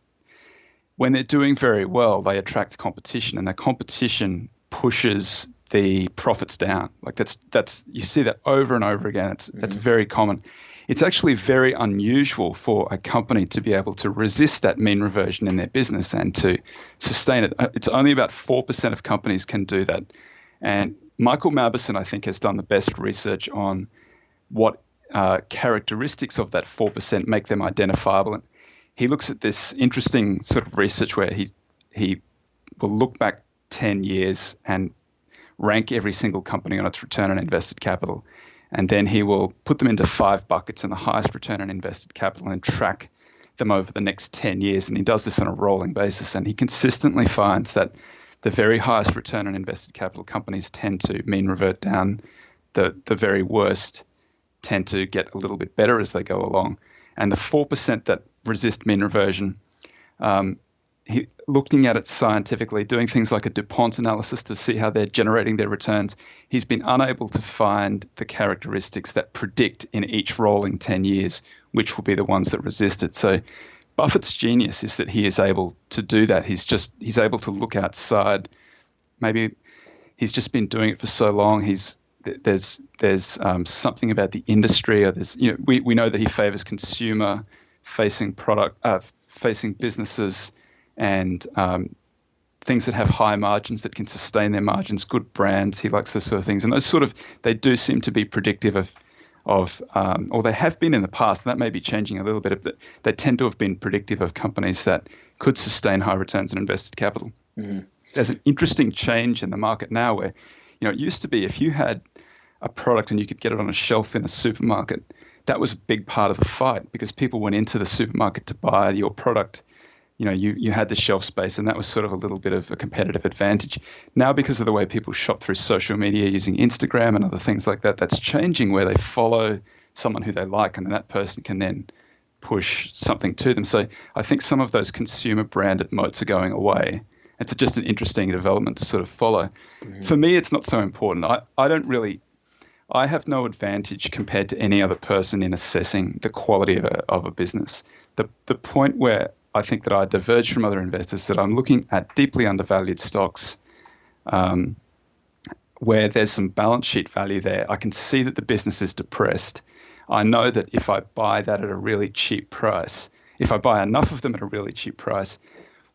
when they're doing very well, they attract competition, and that competition pushes the profits down. Like that's you see that over and over again. That's very common. It's actually very unusual for a company to be able to resist that mean reversion in their business and to sustain it. It's only about 4% of companies can do that. And Michael Mauboussin, I think, has done the best research on what characteristics of that 4% make them identifiable. And he looks at this interesting sort of research where he will look back 10 years and rank every single company on its return on invested capital. And then he will put them into 5 buckets and the highest return on invested capital and track them over the next 10 years. And he does this on a rolling basis. And he consistently finds that the very highest return on invested capital companies tend to mean revert down. The very worst tend to get a little bit better as they go along. And the 4% that resist mean reversion, looking at it scientifically, doing things like a DuPont analysis to see how they're generating their returns, he's been unable to find the characteristics that predict in each rolling 10 years which will be the ones that resist it. So Buffett's genius is that he is able to do that. He's able to look outside. Maybe he's just been doing it for so long. There's something about the industry, or we know that he favors consumer-facing facing businesses and things that have high margins that can sustain their margins, good brands. He likes those sort of things, and those they do seem to be predictive of or they have been in the past, and that may be changing a little bit, but they tend to have been predictive of companies that could sustain high returns on invested capital. Mm-hmm. There's an interesting change in the market now where, it used to be if you had a product and you could get it on a shelf in a supermarket, that was a big part of the fight because people went into the supermarket to buy your product. You had the shelf space, and that was sort of a little bit of a competitive advantage. Now, because of the way people shop through social media using Instagram and other things like that, that's changing where they follow someone who they like, and that person can then push something to them. So I think some of those consumer branded moats are going away. It's just an interesting development to sort of follow. Mm-hmm. For me, it's not so important. I don't really I have no advantage compared to any other person in assessing the quality of a business. The point where I think that I diverge from other investors is that I'm looking at deeply undervalued stocks where there's some balance sheet value there. I can see that the business is depressed. I know that if I buy that at a really cheap price, if I buy enough of them at a really cheap price,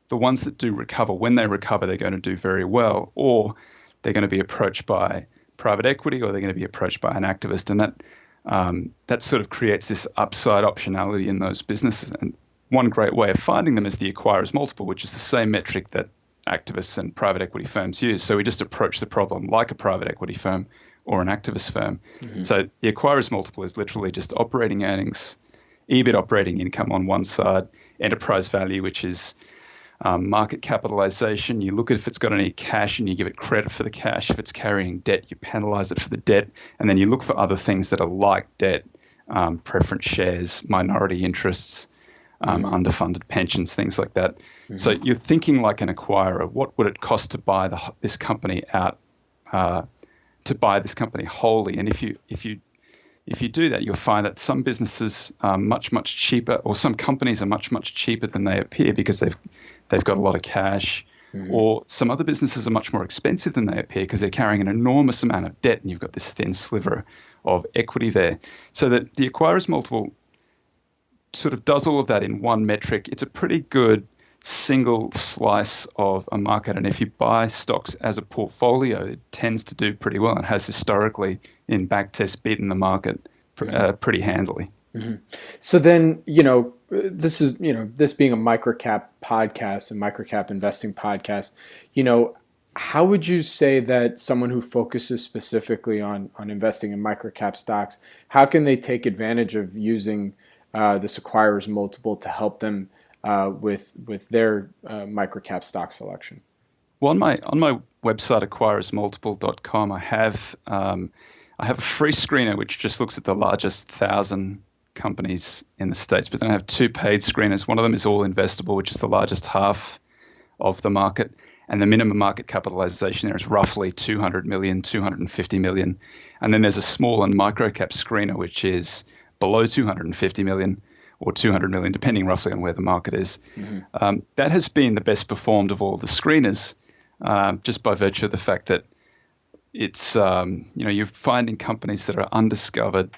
the ones that do recover, when they recover, they're going to do very well, or they're going to be approached by private equity, or they're going to be approached by an activist. And that sort of creates this upside optionality in those businesses. And one great way of finding them is the acquirer's multiple, which is the same metric that activists and private equity firms use. So we just approach the problem like a private equity firm or an activist firm. Mm-hmm. So the acquirer's multiple is literally just operating earnings, EBIT operating income on one side, enterprise value, which is market capitalization. You look at if it's got any cash and you give it credit for the cash. If it's carrying debt, you penalize it for the debt. And then you look for other things that are like debt, preference shares, minority interests, underfunded pensions, things like that. Mm-hmm. So you're thinking like an acquirer. What would it cost to buy this company out, to buy this company wholly? And if you do that, you'll find that some businesses are much, much cheaper, or some companies are much, much cheaper than they appear because they've got a lot of cash, or some other businesses are much more expensive than they appear because they're carrying an enormous amount of debt and you've got this thin sliver of equity there. So that the acquirer's multiple sort of does all of that in one metric. It's a pretty good single slice of a market, and if you buy stocks as a portfolio, it tends to do pretty well and has historically in backtest beaten the market pretty handily. Mm-hmm. So then, this is, this being a microcap podcast and microcap investing podcast, how would you say that someone who focuses specifically on investing in microcap stocks, how can they take advantage of using this acquirer's multiple to help them with their microcap stock selection? Well, on my website, acquirersmultiple.com, I have a free screener which just looks at the largest 1,000 companies in the States, but then I have two paid screeners. One of them is all investable, which is the largest half of the market, and the minimum market capitalization there is roughly 200 million, 250 million. And then there's a small and microcap screener, which is below 250 million or 200 million, depending roughly on where the market is. Mm-hmm. That has been the best performed of all the screeners, just by virtue of the fact that it's, you're finding companies that are undiscovered,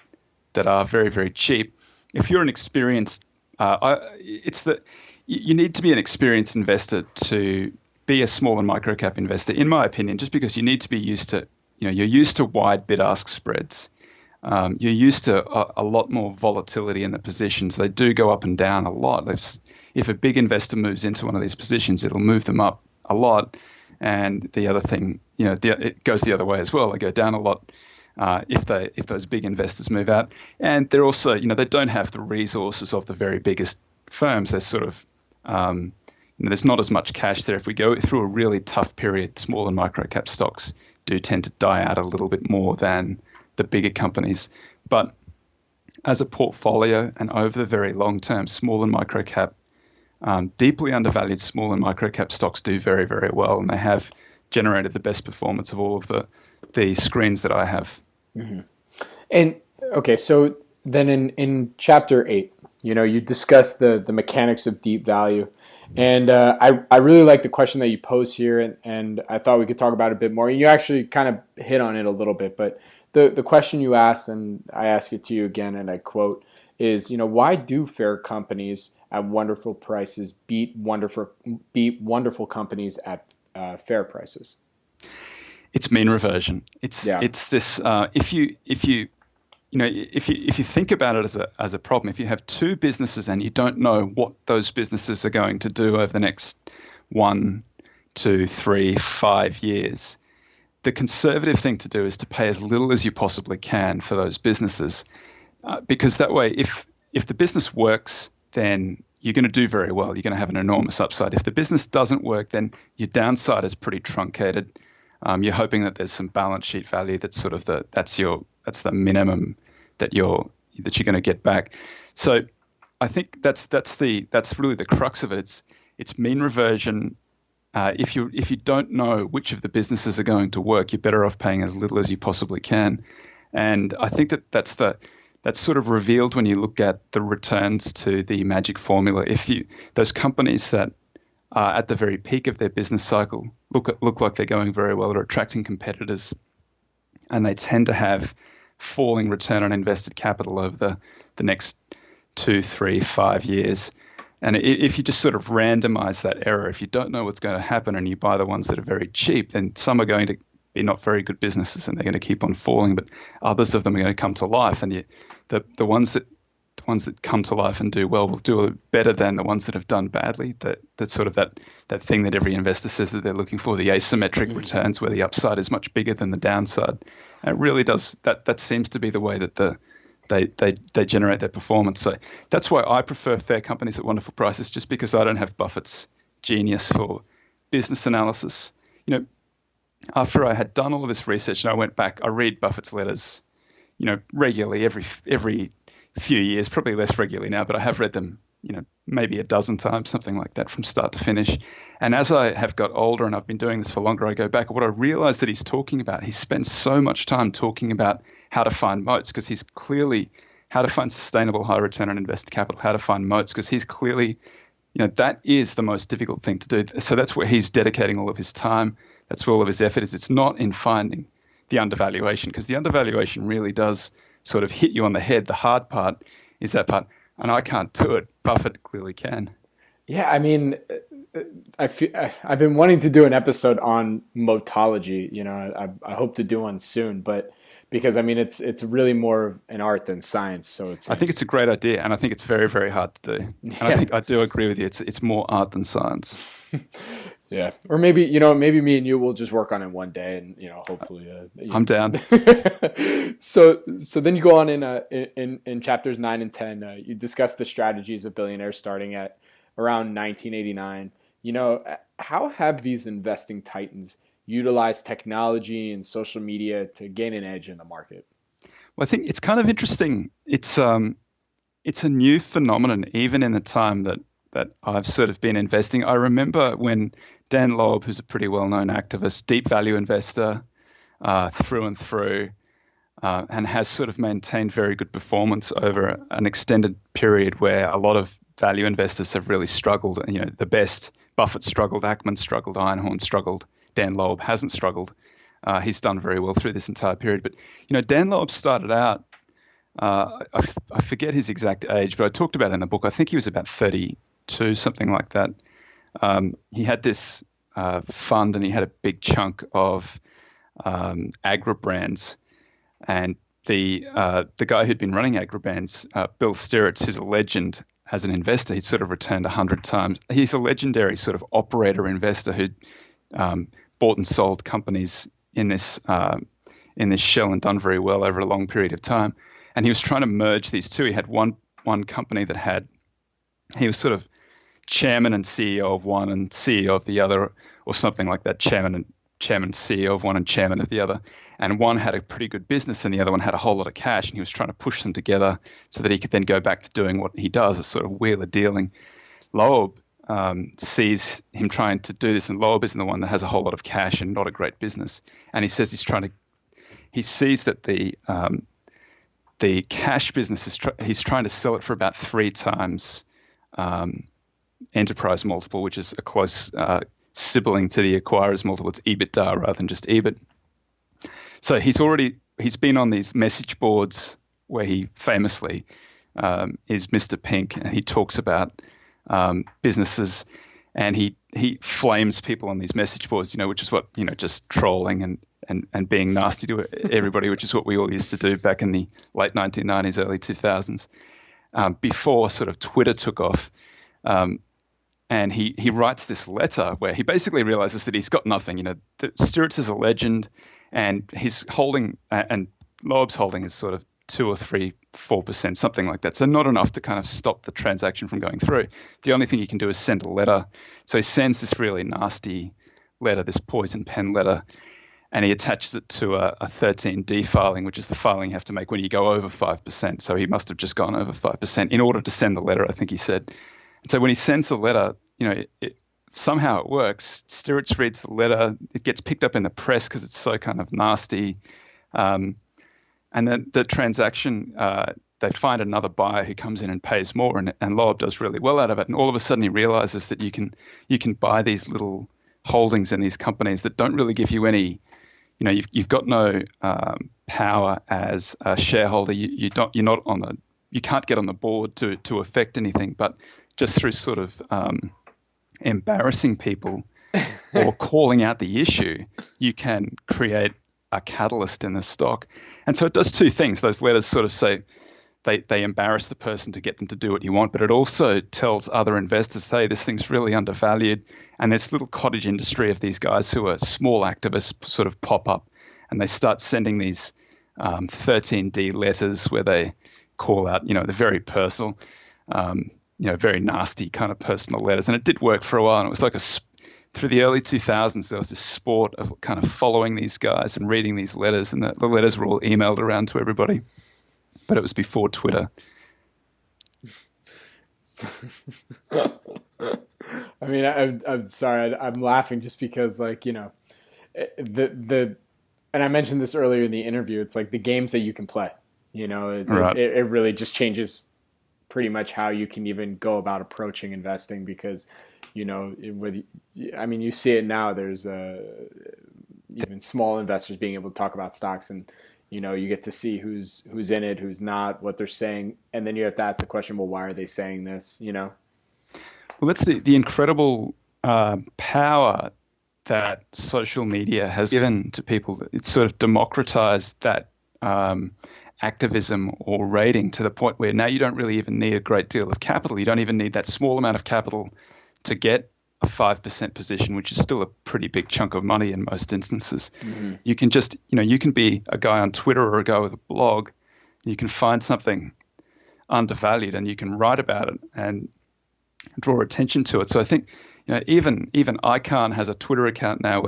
that are very, very cheap. If you're an experienced, you need to be an experienced investor to be a small and microcap investor, in my opinion, just because you need to be used to, you're used to wide bid-ask spreads. You're used to a lot more volatility in the positions. They do go up and down a lot. If a big investor moves into one of these positions, it'll move them up a lot. And the other thing, it goes the other way as well. They go down a lot if those big investors move out. And they're also, they don't have the resources of the very biggest firms. They're sort of, there's not as much cash there. If we go through a really tough period, small and microcap stocks do tend to die out a little bit more than the bigger companies. But as a portfolio and over the very long term, small and microcap, deeply undervalued small and microcap stocks do very, very well, and they have generated the best performance of all of the screens that I have. Mm-hmm. And okay, so then in chapter 8, you discuss the mechanics of deep value. And I really like the question that you pose here, and I thought we could talk about it a bit more. You actually kind of hit on it a little bit, but the question you asked, and I ask it to you again, and I quote, is, why do fair companies at wonderful prices beat wonderful companies at fair prices? It's mean reversion. It's this. If you think about it as a problem, if you have two businesses and you don't know what those businesses are going to do over the next 1, 2, 3, 5 years, the conservative thing to do is to pay as little as you possibly can for those businesses, because that way, if the business works, then you're going to do very well. You're going to have an enormous upside. If the business doesn't work, then your downside is pretty truncated. You're hoping that there's some balance sheet value that's sort of that's the minimum that you're going to get back. So I think that's really the crux of it. It's mean reversion. If you don't know which of the businesses are going to work, you're better off paying as little as you possibly can. And I think that's sort of revealed when you look at the returns to the magic formula. Those companies that are at the very peak of their business cycle look like they're going very well, are attracting competitors, and they tend to have falling return on invested capital over the next 2, 3, 5 years. And if you just sort of randomize that error, if you don't know what's going to happen and you buy the ones that are very cheap, then some are going to be not very good businesses and they're going to keep on falling, but others of them are going to come to life. And the ones that come to life and do well will do better than the ones that have done badly. That's sort of that thing that every investor says that they're looking for, the asymmetric returns where the upside is much bigger than the downside. And it really does, that seems to be the way that they generate their performance. So that's why I prefer fair companies at wonderful prices, just because I don't have Buffett's genius for business analysis. After I had done all of this research and I went back, I read Buffett's letters, regularly every few years, probably less regularly now, but I have read them, maybe a dozen times, something like that, from start to finish. And as I have got older and I've been doing this for longer, I go back, what I realize that he's talking about, he spends so much time talking about how to find moats, because he's clearly, how to find sustainable high return on invested capital, how to find moats, because he's clearly, that is the most difficult thing to do. So that's where he's dedicating all of his time. That's where all of his effort is. It's not in finding the undervaluation, because the undervaluation really does sort of hit you on the head. The hard part is that part, and I can't do it. Buffett clearly can. Yeah, I mean, I've been wanting to do an episode on motology. I hope to do one soon, but because I mean, it's really more of an art than science. So I think it's a great idea, and I think it's very, very hard to do. And I do agree with you. It's more art than science. Yeah, or maybe maybe me and you will just work on it one day, and hopefully. I'm down. So then you go on in chapters 9 and 10. You discuss the strategies of billionaires starting at around 1989. How have these investing titans utilized technology and social media to gain an edge in the market? Well, I think it's kind of interesting. It's a new phenomenon, even in the time that I've sort of been investing. I remember when Dan Loeb, who's a pretty well-known activist, deep value investor through and through, and has sort of maintained very good performance over an extended period where a lot of value investors have really struggled. The best, Buffett struggled, Ackman struggled, Einhorn struggled, Dan Loeb hasn't struggled. He's done very well through this entire period. But, Dan Loeb started out, I forget his exact age, but I talked about it in the book. I think he was about 32, something like that. He had this fund, and he had a big chunk of agri-brands. And the guy who'd been running agri-brands, Bill Stirritz, who's a legend as an investor, he'd sort of returned 100 times. He's a legendary sort of operator investor who bought and sold companies in this shell and done very well over a long period of time. And he was trying to merge these two. He had one company that he was sort of chairman and CEO of one and CEO of the other, or something like that, chairman, CEO of one and chairman of the other. And one had a pretty good business and the other one had a whole lot of cash, and he was trying to push them together so that he could then go back to doing what he does, a sort of wheeler dealing. Loeb sees him trying to do this, and Loeb isn't the one that has a whole lot of cash and not a great business. And he says he sees that the cash business he's trying to sell it for about 3 times enterprise multiple, which is a close sibling to the acquirer's multiple. It's EBITDA rather than just EBIT. So he's been on these message boards where he famously is Mr. Pink, and he talks about businesses, and he flames people on these message boards, which is what, just trolling and being nasty to everybody, which is what we all used to do back in the late 1990s, early 2000s, before sort of Twitter took off. And he writes this letter where he basically realizes that he's got nothing. That Stirritz is a legend, and his holding and Loeb's holding is sort of 2 or 3, 4%, something like that. So not enough to kind of stop the transaction from going through. The only thing you can do is send a letter. So he sends this really nasty letter, this poison pen letter, and he attaches it to a 13D filing, which is the filing you have to make when you go over 5%. So he must have just gone over 5% in order to send the letter, I think he said. And so when he sends the letter, somehow it works. Stirritz reads the letter. It gets picked up in the press because it's so kind of nasty. And then the transaction, they find another buyer who comes in and pays more, and Loeb does really well out of it. And all of a sudden he realizes that you can buy these little holdings in these companies that don't really give you any, you've got no power as a shareholder. You can't get on the board to affect anything, but just through sort of embarrassing people or calling out the issue, you can create a catalyst in the stock. And so it does two things. Those letters sort of say they embarrass the person to get them to do what you want, but it also tells other investors, hey, this thing's really undervalued. And this little cottage industry of these guys who are small activists sort of pop up, and they start sending these 13D letters where they call out, the very personal, very nasty kind of personal letters. And it did work for a while. And it was like through the early 2000s, there was this sport of kind of following these guys and reading these letters. And the letters were all emailed around to everybody. But it was before Twitter. I mean, I'm sorry. I'm laughing just because, and I mentioned this earlier in the interview, it's like the games that you can play. Right. It really just changes pretty much how you can even go about approaching investing because, you see it now. There's even small investors being able to talk about stocks, and you get to see who's in it, who's not, what they're saying, and then you have to ask the question, well, why are they saying this? Well, that's the incredible power that social media has given to people. It's sort of democratized that activism or rating to the point where now you don't really even need a great deal of capital. You don't even need that small amount of capital to get a 5% position, which is still a pretty big chunk of money in most instances. Mm-hmm. You can just, you can be a guy on Twitter or a guy with a blog. You can find something undervalued and you can write about it and draw attention to it. So I think, even Icahn has a Twitter account now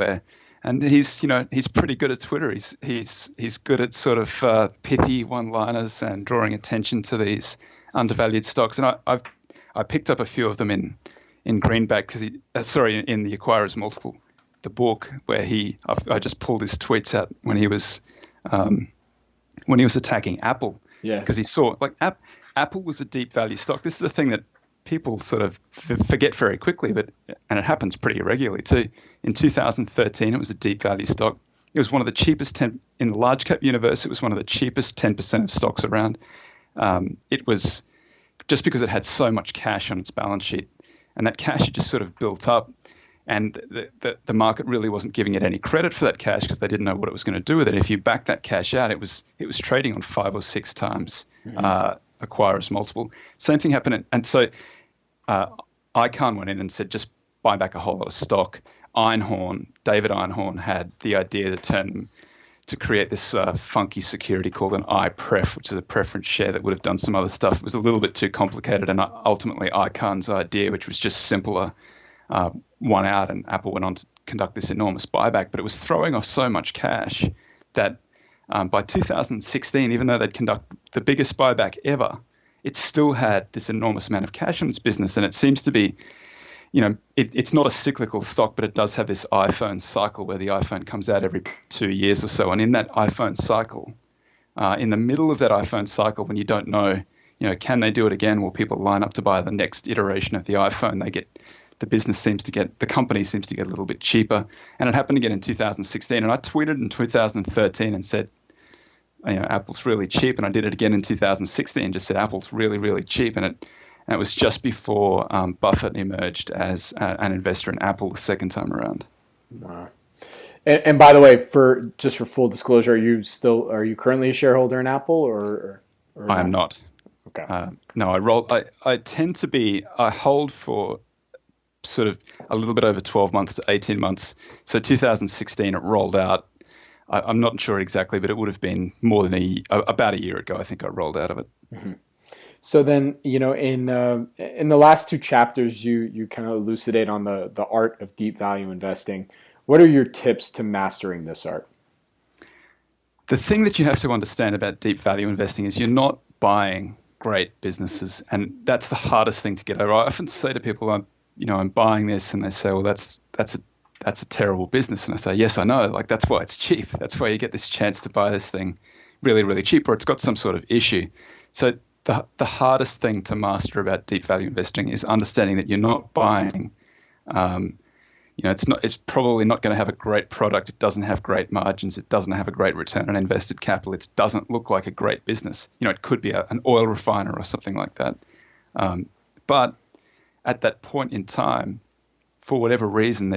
and he's pretty good at Twitter. He's good at sort of pithy one-liners and drawing attention to these undervalued stocks. And I picked up a few of them in Greenback because in the Acquirer's Multiple, the book where I just pulled his tweets out when he was attacking Apple. Yeah. Because he saw Apple was a deep value stock. This is the thing that people sort of forget very quickly, and it happens pretty irregularly too. In 2013, it was a deep value stock. It was one of the cheapest in the large cap universe. It was one of the cheapest 10% of stocks around. It was just because it had so much cash on its balance sheet, and that cash had just sort of built up, and the market really wasn't giving it any credit for that cash because they didn't know what it was going to do with it. If you back that cash out, it was trading on 5 or 6 times Acquirer's Multiple. Same thing happened, and so Icahn went in and said, just buy back a whole lot of stock. David Einhorn had the idea to create this funky security called an iPref, which is a preference share that would have done some other stuff. It was a little bit too complicated, and ultimately Icahn's idea, which was just simpler, won out, and Apple went on to conduct this enormous buyback. But it was throwing off so much cash that by 2016, even though they'd conduct the biggest buyback ever, it still had this enormous amount of cash in its business. And it seems to be, it's not a cyclical stock, but it does have this iPhone cycle where the iPhone comes out every 2 years or so. And in that iPhone cycle, in the middle of that iPhone cycle, when you don't know, can they do it again? Will people line up to buy the next iteration of the iPhone? The company seems to get a little bit cheaper. And it happened again in 2016. And I tweeted in 2013 and said, Apple's really cheap. And I did it again in 2016, just said Apple's really, really cheap. And it was just before Buffett emerged as an investor in Apple the second time around. Wow. And by the way, for full disclosure, are you currently a shareholder in Apple or I am not. Okay. No, I tend to be. I hold for sort of a little bit over 12 months to 18 months. So 2016, it rolled out. I'm not sure exactly, but it would have been more than about a year ago. I think I rolled out of it. Mm-hmm. So then, in the last 2 chapters, you kind of elucidate on the art of deep value investing. What are your tips to mastering this art? The thing that you have to understand about deep value investing is you're not buying great businesses, and that's the hardest thing to get over. I often say to people, I'm buying this, and they say, well, that's a terrible business. And I say, yes, I know. That's why it's cheap. That's why you get this chance to buy this thing really, really cheap, or it's got some sort of issue. So the hardest thing to master about deep value investing is understanding that you're not buying. It's probably not going to have a great product. It doesn't have great margins. It doesn't have a great return on invested capital. It doesn't look like a great business. It could be an oil refiner or something like that. But at that point in time, for whatever reason,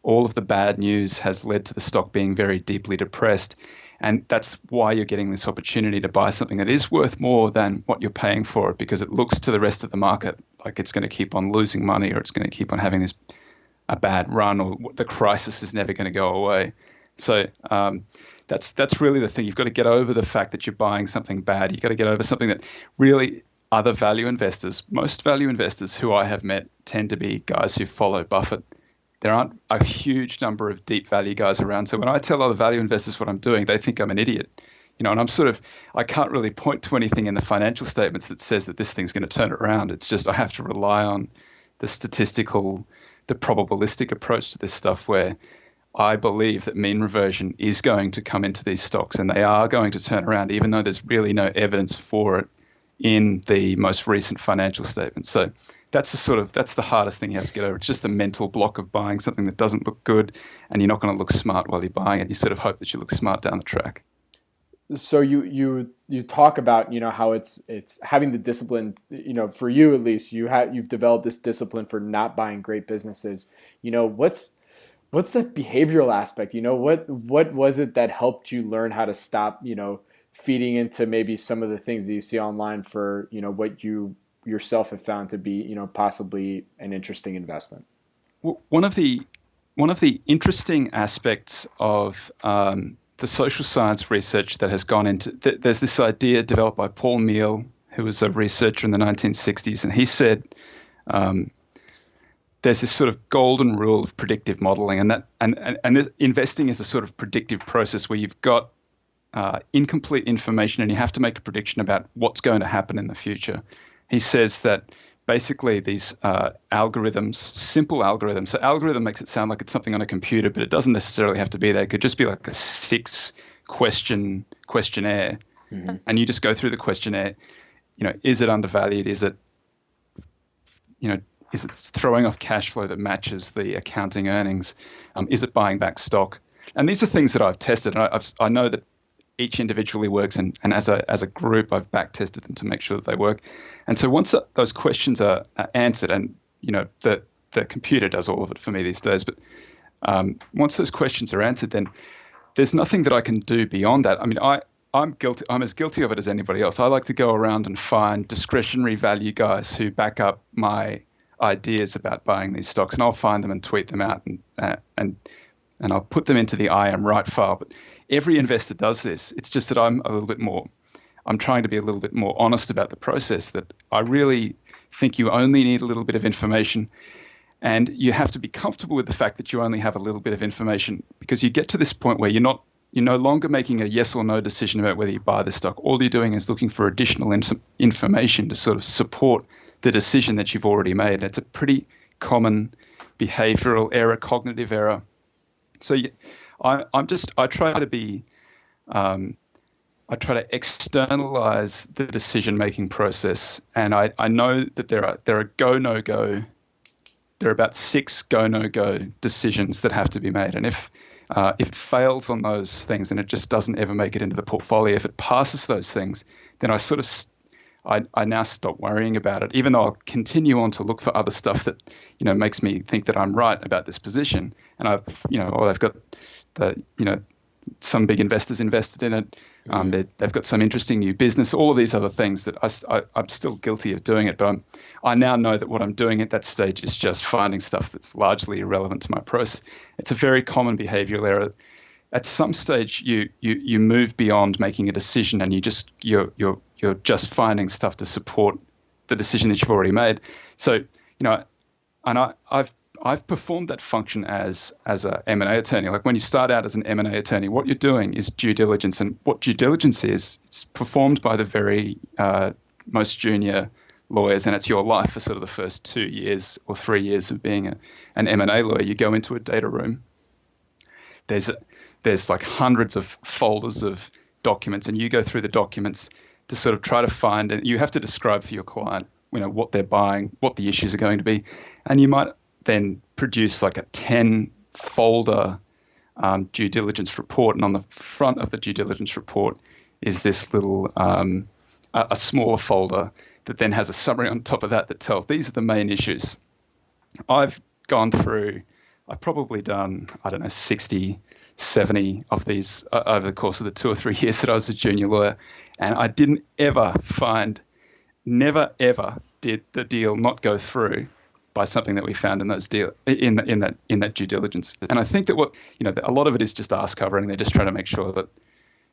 all of the bad news has led to the stock being very deeply depressed. And that's why you're getting this opportunity to buy something that is worth more than what you're paying for it, because it looks to the rest of the market like it's going to keep on losing money, or it's going to keep on having a bad run, or the crisis is never going to go away. So that's really the thing. You've got to get over the fact that you're buying something bad. You've got to get over something that really other value investors, most value investors who I have met, tend to be guys who follow Buffett. There aren't a huge number of deep value guys around. So when I tell other value investors what I'm doing, they think I'm an idiot. And I can't really point to anything in the financial statements that says that this thing's going to turn it around. It's just I have to rely on the probabilistic approach to this stuff, where I believe that mean reversion is going to come into these stocks and they are going to turn around, even though there's really no evidence for it in the most recent financial statements. So that's the hardest thing you have to get over. It's just the mental block of buying something that doesn't look good, and you're not going to look smart while you're buying it. You sort of hope that you look smart down the track. So you talk about how it's having the discipline, for you at least, you've developed this discipline for not buying great businesses. What's the behavioral aspect? What was it that helped you learn how to stop feeding into maybe some of the things that you see online for what you yourself have found to be possibly an interesting investment? Well, one of the interesting aspects of the social science research that has gone into there's this idea developed by Paul Meehl, who was a researcher in the 1960s, and he said there's this sort of golden rule of predictive modeling, and investing is a sort of predictive process where you've got incomplete information and you have to make a prediction about what's going to happen in the future. He says that basically these algorithms, simple algorithms. So algorithm makes it sound like it's something on a computer, but it doesn't necessarily have to be there. It could just be like a 6-question questionnaire, mm-hmm. and you just go through the questionnaire. Is it undervalued? Is it throwing off cash flow that matches the accounting earnings? Is it buying back stock? And these are things that I've tested, and I know that each individually works, and as a group, I've back tested them to make sure that they work. And so once those questions are answered, and the computer does all of it for me these days, but once those questions are answered, then there's nothing that I can do beyond that. I mean, I'm guilty. I'm as guilty of it as anybody else. I like to go around and find discretionary value guys who back up my ideas about buying these stocks, and I'll find them and tweet them out, and I'll put them into the I am right file. But every investor does this. It's just that I'm trying to be a little bit more honest about the process, that I really think you only need a little bit of information, and you have to be comfortable with the fact that you only have a little bit of information, because you get to this point where you're no longer making a yes or no decision about whether you buy the stock. All you're doing is looking for additional information to sort of support the decision that you've already made. And it's a pretty common behavioral error, cognitive error. So I try to externalize the decision-making process, and I know that there are go no go. There are about 6 go no go decisions that have to be made, and if it fails on those things, then it just doesn't ever make it into the portfolio. If it passes those things, then I now stop worrying about it, even though I'll continue on to look for other stuff that makes me think that I'm right about this position. And I've got some big investors invested in it. They've got some interesting new business, all of these other things that I'm still guilty of doing it. But I now know that what I'm doing at that stage is just finding stuff that's largely irrelevant to my process. It's a very common behavioral error. At some stage, you move beyond making a decision, and you're just finding stuff to support the decision that you've already made. So, and I've performed that function as a M&A attorney. Like when you start out as an M&A attorney, what you're doing is due diligence. And what due diligence is, it's performed by the very most junior lawyers, and it's your life for sort of the first 2 years or 3 years of being an M&A lawyer. You go into a data room. There's like hundreds of folders of documents, and you go through the documents to sort of try to find, and you have to describe for your client, what they're buying, what the issues are going to be, and you might then produce like a 10-folder due diligence report, and on the front of the due diligence report is this little a smaller folder that then has a summary on top of that tells these are the main issues. I've probably done, 60, 70 of these over the course of the 2 or 3 years that I was a junior lawyer, and I didn't ever never ever did the deal not go through by something that we found in those in that due diligence. And I think that a lot of it is just ass covering. They're just trying to make sure that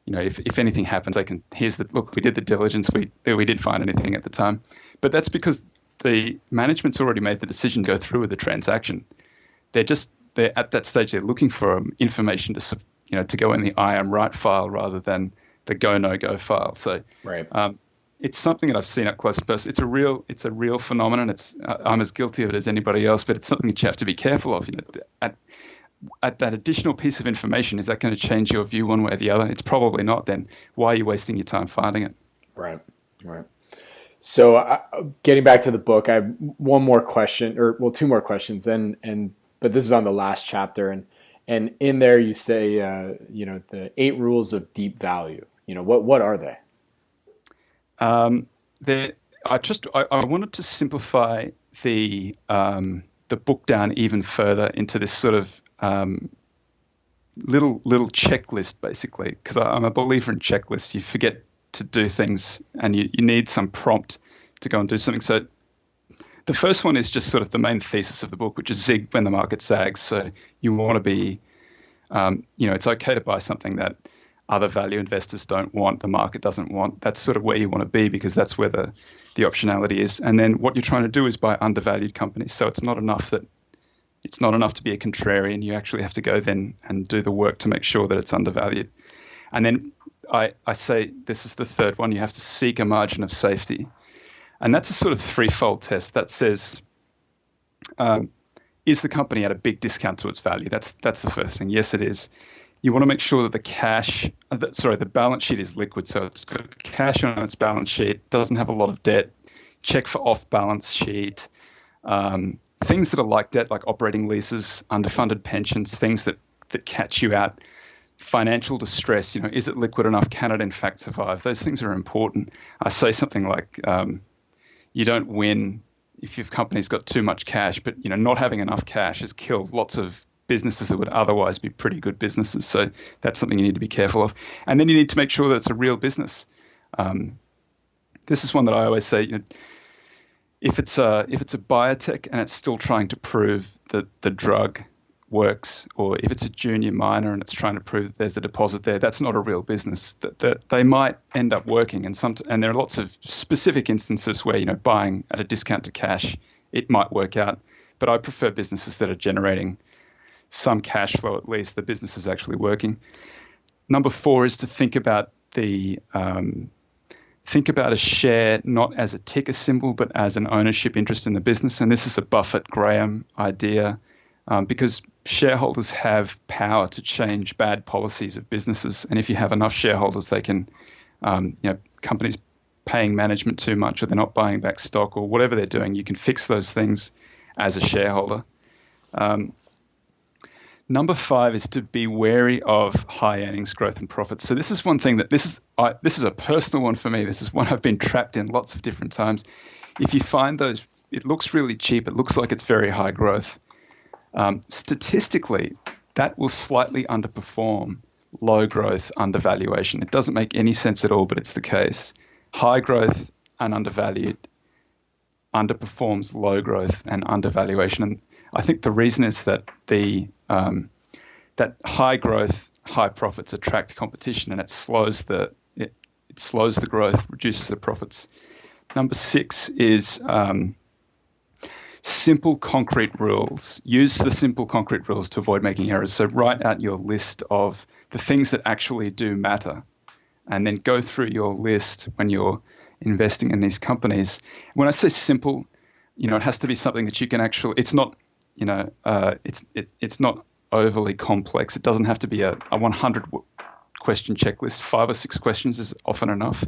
if anything happens, they can, look, we did the diligence, we did find anything at the time. But that's because the management's already made the decision to go through with the transaction. They're at that stage, they're looking for information to go in the I am right file rather than the go no go file. So right. It's something that I've seen up close and personal. It's a real phenomenon. I'm as guilty of it as anybody else, but it's something that you have to be careful of. At that additional piece of information, is that going to change your view one way or the other? It's probably not. Then why are you wasting your time finding it? Right. So getting back to the book, I have one more question, two more questions, but this is on the last chapter, and in there you say the 8 rules of deep value. What are they? I wanted to simplify the book down even further into this sort of little checklist, basically, because I'm a believer in checklists. You forget to do things, and you need some prompt to go and do something. So the first one is just sort of the main thesis of the book, which is zig when the market zags. So you want to be, it's okay to buy something that other value investors don't want, the market doesn't want. That's sort of where you want to be, because that's where the optionality is. And then what you're trying to do is buy undervalued companies. So it's not enough to be a contrarian. You actually have to go then and do the work to make sure that it's undervalued. And then I say this is the third one. You have to seek a margin of safety. And that's a sort of threefold test that says, is the company at a big discount to its value? That's the first thing. Yes, it is. You want to make sure that the balance sheet is liquid. So it's got cash on its balance sheet, doesn't have a lot of debt. Check for off-balance sheet. Things that are like debt, like operating leases, underfunded pensions, things that catch you out. Financial distress, is it liquid enough? Can it in fact survive? Those things are important. I say something like, you don't win if your company's got too much cash, but not having enough cash has killed lots of businesses that would otherwise be pretty good businesses. So that's something you need to be careful of. And then you need to make sure that it's a real business. This is one that I always say, if it's a biotech and it's still trying to prove that the drug works, or if it's a junior miner and it's trying to prove that there's a deposit there, that's not a real business. That they might end up working, and there are lots of specific instances where buying at a discount to cash, it might work out. But I prefer businesses that are generating some cash flow, at least the business is actually working. Number 4 is to think about a share not as a ticker symbol, but as an ownership interest in the business. And this is a Buffett-Graham idea, because shareholders have power to change bad policies of businesses. And if you have enough shareholders, they can, companies paying management too much, or they're not buying back stock, or whatever they're doing, you can fix those things as a shareholder. Number 5 is to be wary of high earnings growth and profits. So this is one thing that this is a personal one for me. This is one I've been trapped in lots of different times. If you find those, it looks really cheap. It looks like it's very high growth. Statistically, that will slightly underperform low growth undervaluation. It doesn't make any sense at all, but it's the case. High growth and undervalued underperforms low growth and undervaluation. And I think the reason is that that high growth, high profits attract competition, and it slows the growth, reduces the profits. Number 6 is simple concrete rules. Use the simple concrete rules to avoid making errors. So write out your list of the things that actually do matter, and then go through your list when you're investing in these companies. When I say simple, it has to be something that you can actually. It's not. It's not overly complex. It doesn't have to be a 100 question checklist. 5 or 6 questions is often enough,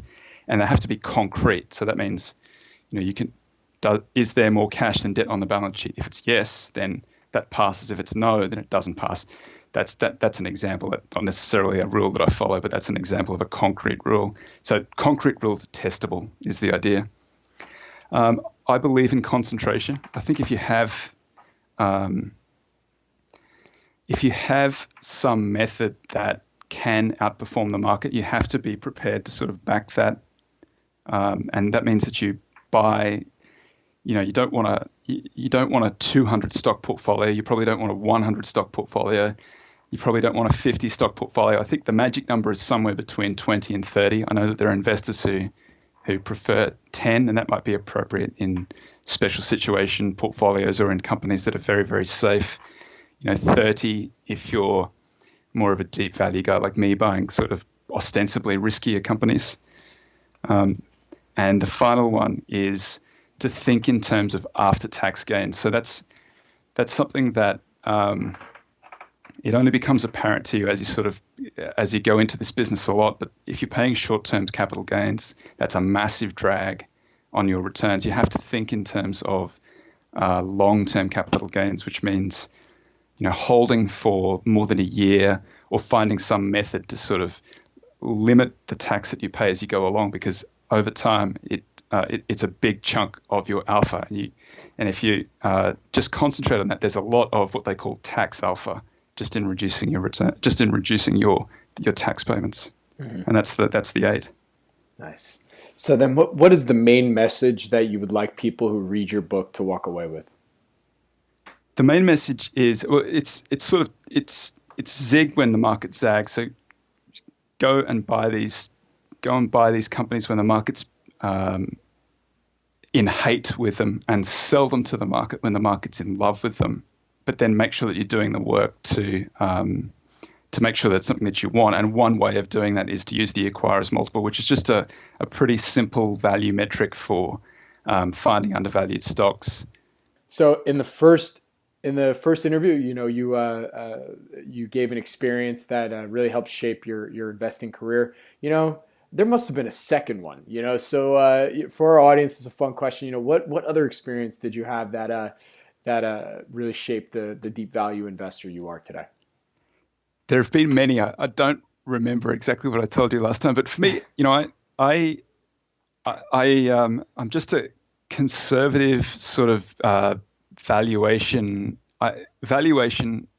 and they have to be concrete. So that means, is there more cash than debt on the balance sheet? If it's yes, then that passes. If it's no, then it doesn't pass. That's an example. That's not necessarily a rule that I follow, but that's an example of a concrete rule. So concrete rules are testable is the idea. I believe in concentration. I think if you have some method that can outperform the market, you have to be prepared to sort of back that. And that means that you buy, you don't want a 200 stock portfolio. You probably don't want a 100 stock portfolio. You probably don't want a 50 stock portfolio. I think the magic number is somewhere between 20 and 30. I know that there are investors who prefer 10, and that might be appropriate in special situation portfolios or in companies that are very, very safe. 30 if you're more of a deep value guy like me, buying sort of ostensibly riskier companies. And the final one is to think in terms of after-tax gains. So that's something that it only becomes apparent to you as you go into this business a lot. But if you're paying short-term capital gains, that's a massive drag on your returns. You have to think in terms of long-term capital gains, which means holding for more than a year or finding some method to sort of limit the tax that you pay as you go along, because over time it's a big chunk of your alpha. And if you just concentrate on that, there's a lot of what they call tax alpha just in reducing your return, just in reducing your tax payments. Mm-hmm. And that's the 8. Nice. So then what is the main message that you would like people who read your book to walk away with? The main message is, well, it's zig when the market zags. So go and buy these companies when the market's in hate with them, and sell them to the market when the market's in love with them. But then make sure that you're doing the work to make sure that's something that you want. And one way of doing that is to use the acquirer's multiple, which is just a pretty simple value metric for finding undervalued stocks. So in the first interview, you gave an experience that really helped shape your investing career. There must have been a second one. So for our audience, it's a fun question. What other experience did you have that really shaped the deep value investor you are today? There have been many. I don't remember exactly what I told you last time, but for me, I'm just a conservative sort of valuation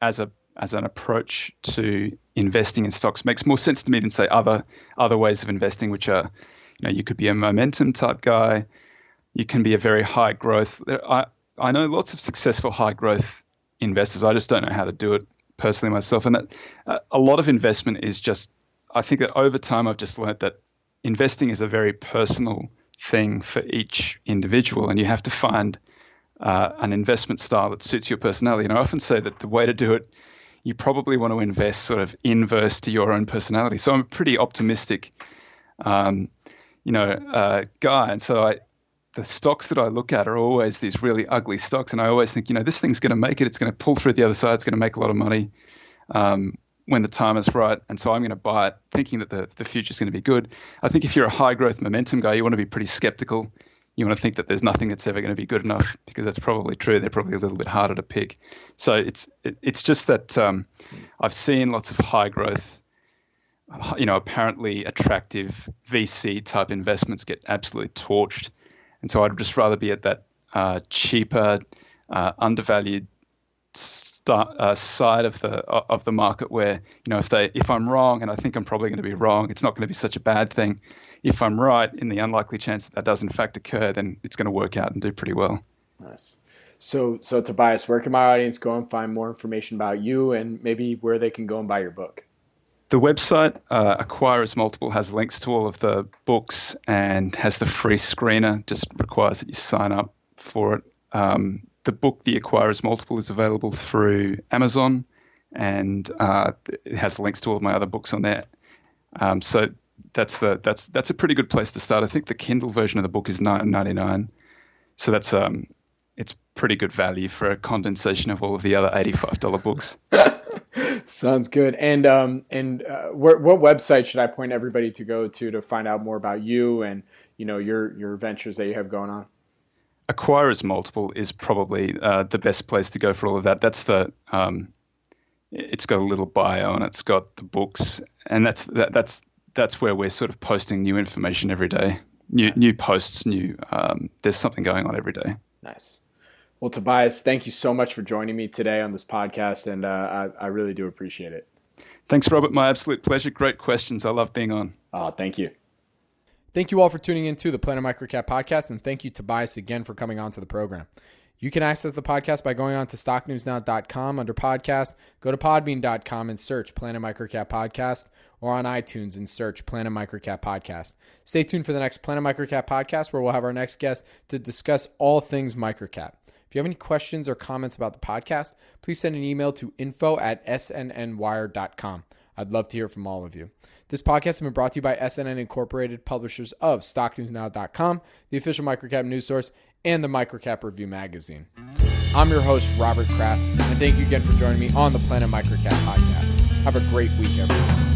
as an approach to investing in stocks makes more sense to me than say other ways of investing, which are, you could be a momentum type guy, you can be a very high growth. I know lots of successful high growth investors. I just don't know how to do it personally myself. And that a lot of investment is just, I think that over time I've just learned that investing is a very personal thing for each individual, and you have to find an investment style that suits your personality. And I often say that the way to do it, you probably want to invest sort of inverse to your own personality. So I'm a pretty optimistic, guy. And so the stocks that I look at are always these really ugly stocks. And I always think, this thing's going to make it. It's going to pull through the other side. It's going to make a lot of money when the time is right. And so I'm going to buy it thinking that the future is going to be good. I think if you're a high growth momentum guy, you want to be pretty skeptical. You want to think that there's nothing that's ever going to be good enough, because that's probably true. They're probably a little bit harder to pick. So it's just that I've seen lots of high growth, apparently attractive VC type investments get absolutely torched. And so I'd just rather be at that cheaper, undervalued side of the market where, if I'm wrong, and I think I'm probably going to be wrong, it's not going to be such a bad thing. If I'm right, in the unlikely chance that does in fact occur, then it's going to work out and do pretty well. Nice. So Tobias, where can my audience go and find more information about you, and maybe where they can go and buy your book? The website, Acquirer's Multiple, has links to all of the books and has the free screener, just requires that you sign up for it. The book, The Acquirer's Multiple, is available through Amazon, and it has links to all of my other books on there. So that's a pretty good place to start. I think the Kindle version of the book is $9.99, so that's it's pretty good value for a condensation of all of the other $85 books. Sounds good. And what website should I point everybody to go to find out more about you and your ventures that you have going on? Acquirers Multiple is probably the best place to go for all of that. That's it's got a little bio and it's got the books, and that's where we're sort of posting new information every day, new posts, there's something going on every day. Nice. Well, Tobias, thank you so much for joining me today on this podcast, and I really do appreciate it. Thanks, Robert. My absolute pleasure. Great questions. I love being on. Thank you. Thank you all for tuning into the Planet MicroCap Podcast, and thank you, Tobias, again for coming on to the program. You can access the podcast by going on to stocknewsnow.com under podcast, go to podbean.com and search Planet MicroCap Podcast, or on iTunes and search Planet MicroCap Podcast. Stay tuned for the next Planet MicroCap Podcast, where we'll have our next guest to discuss all things microcap. If you have any questions or comments about the podcast, please send an email to info@snnwire.com. I'd love to hear from all of you. This podcast has been brought to you by SNN Incorporated, publishers of StockNewsNow.com, the official microcap news source, and the Microcap Review magazine. I'm your host, Robert Kraft, and thank you again for joining me on the Planet MicroCap Podcast. Have a great week, everyone.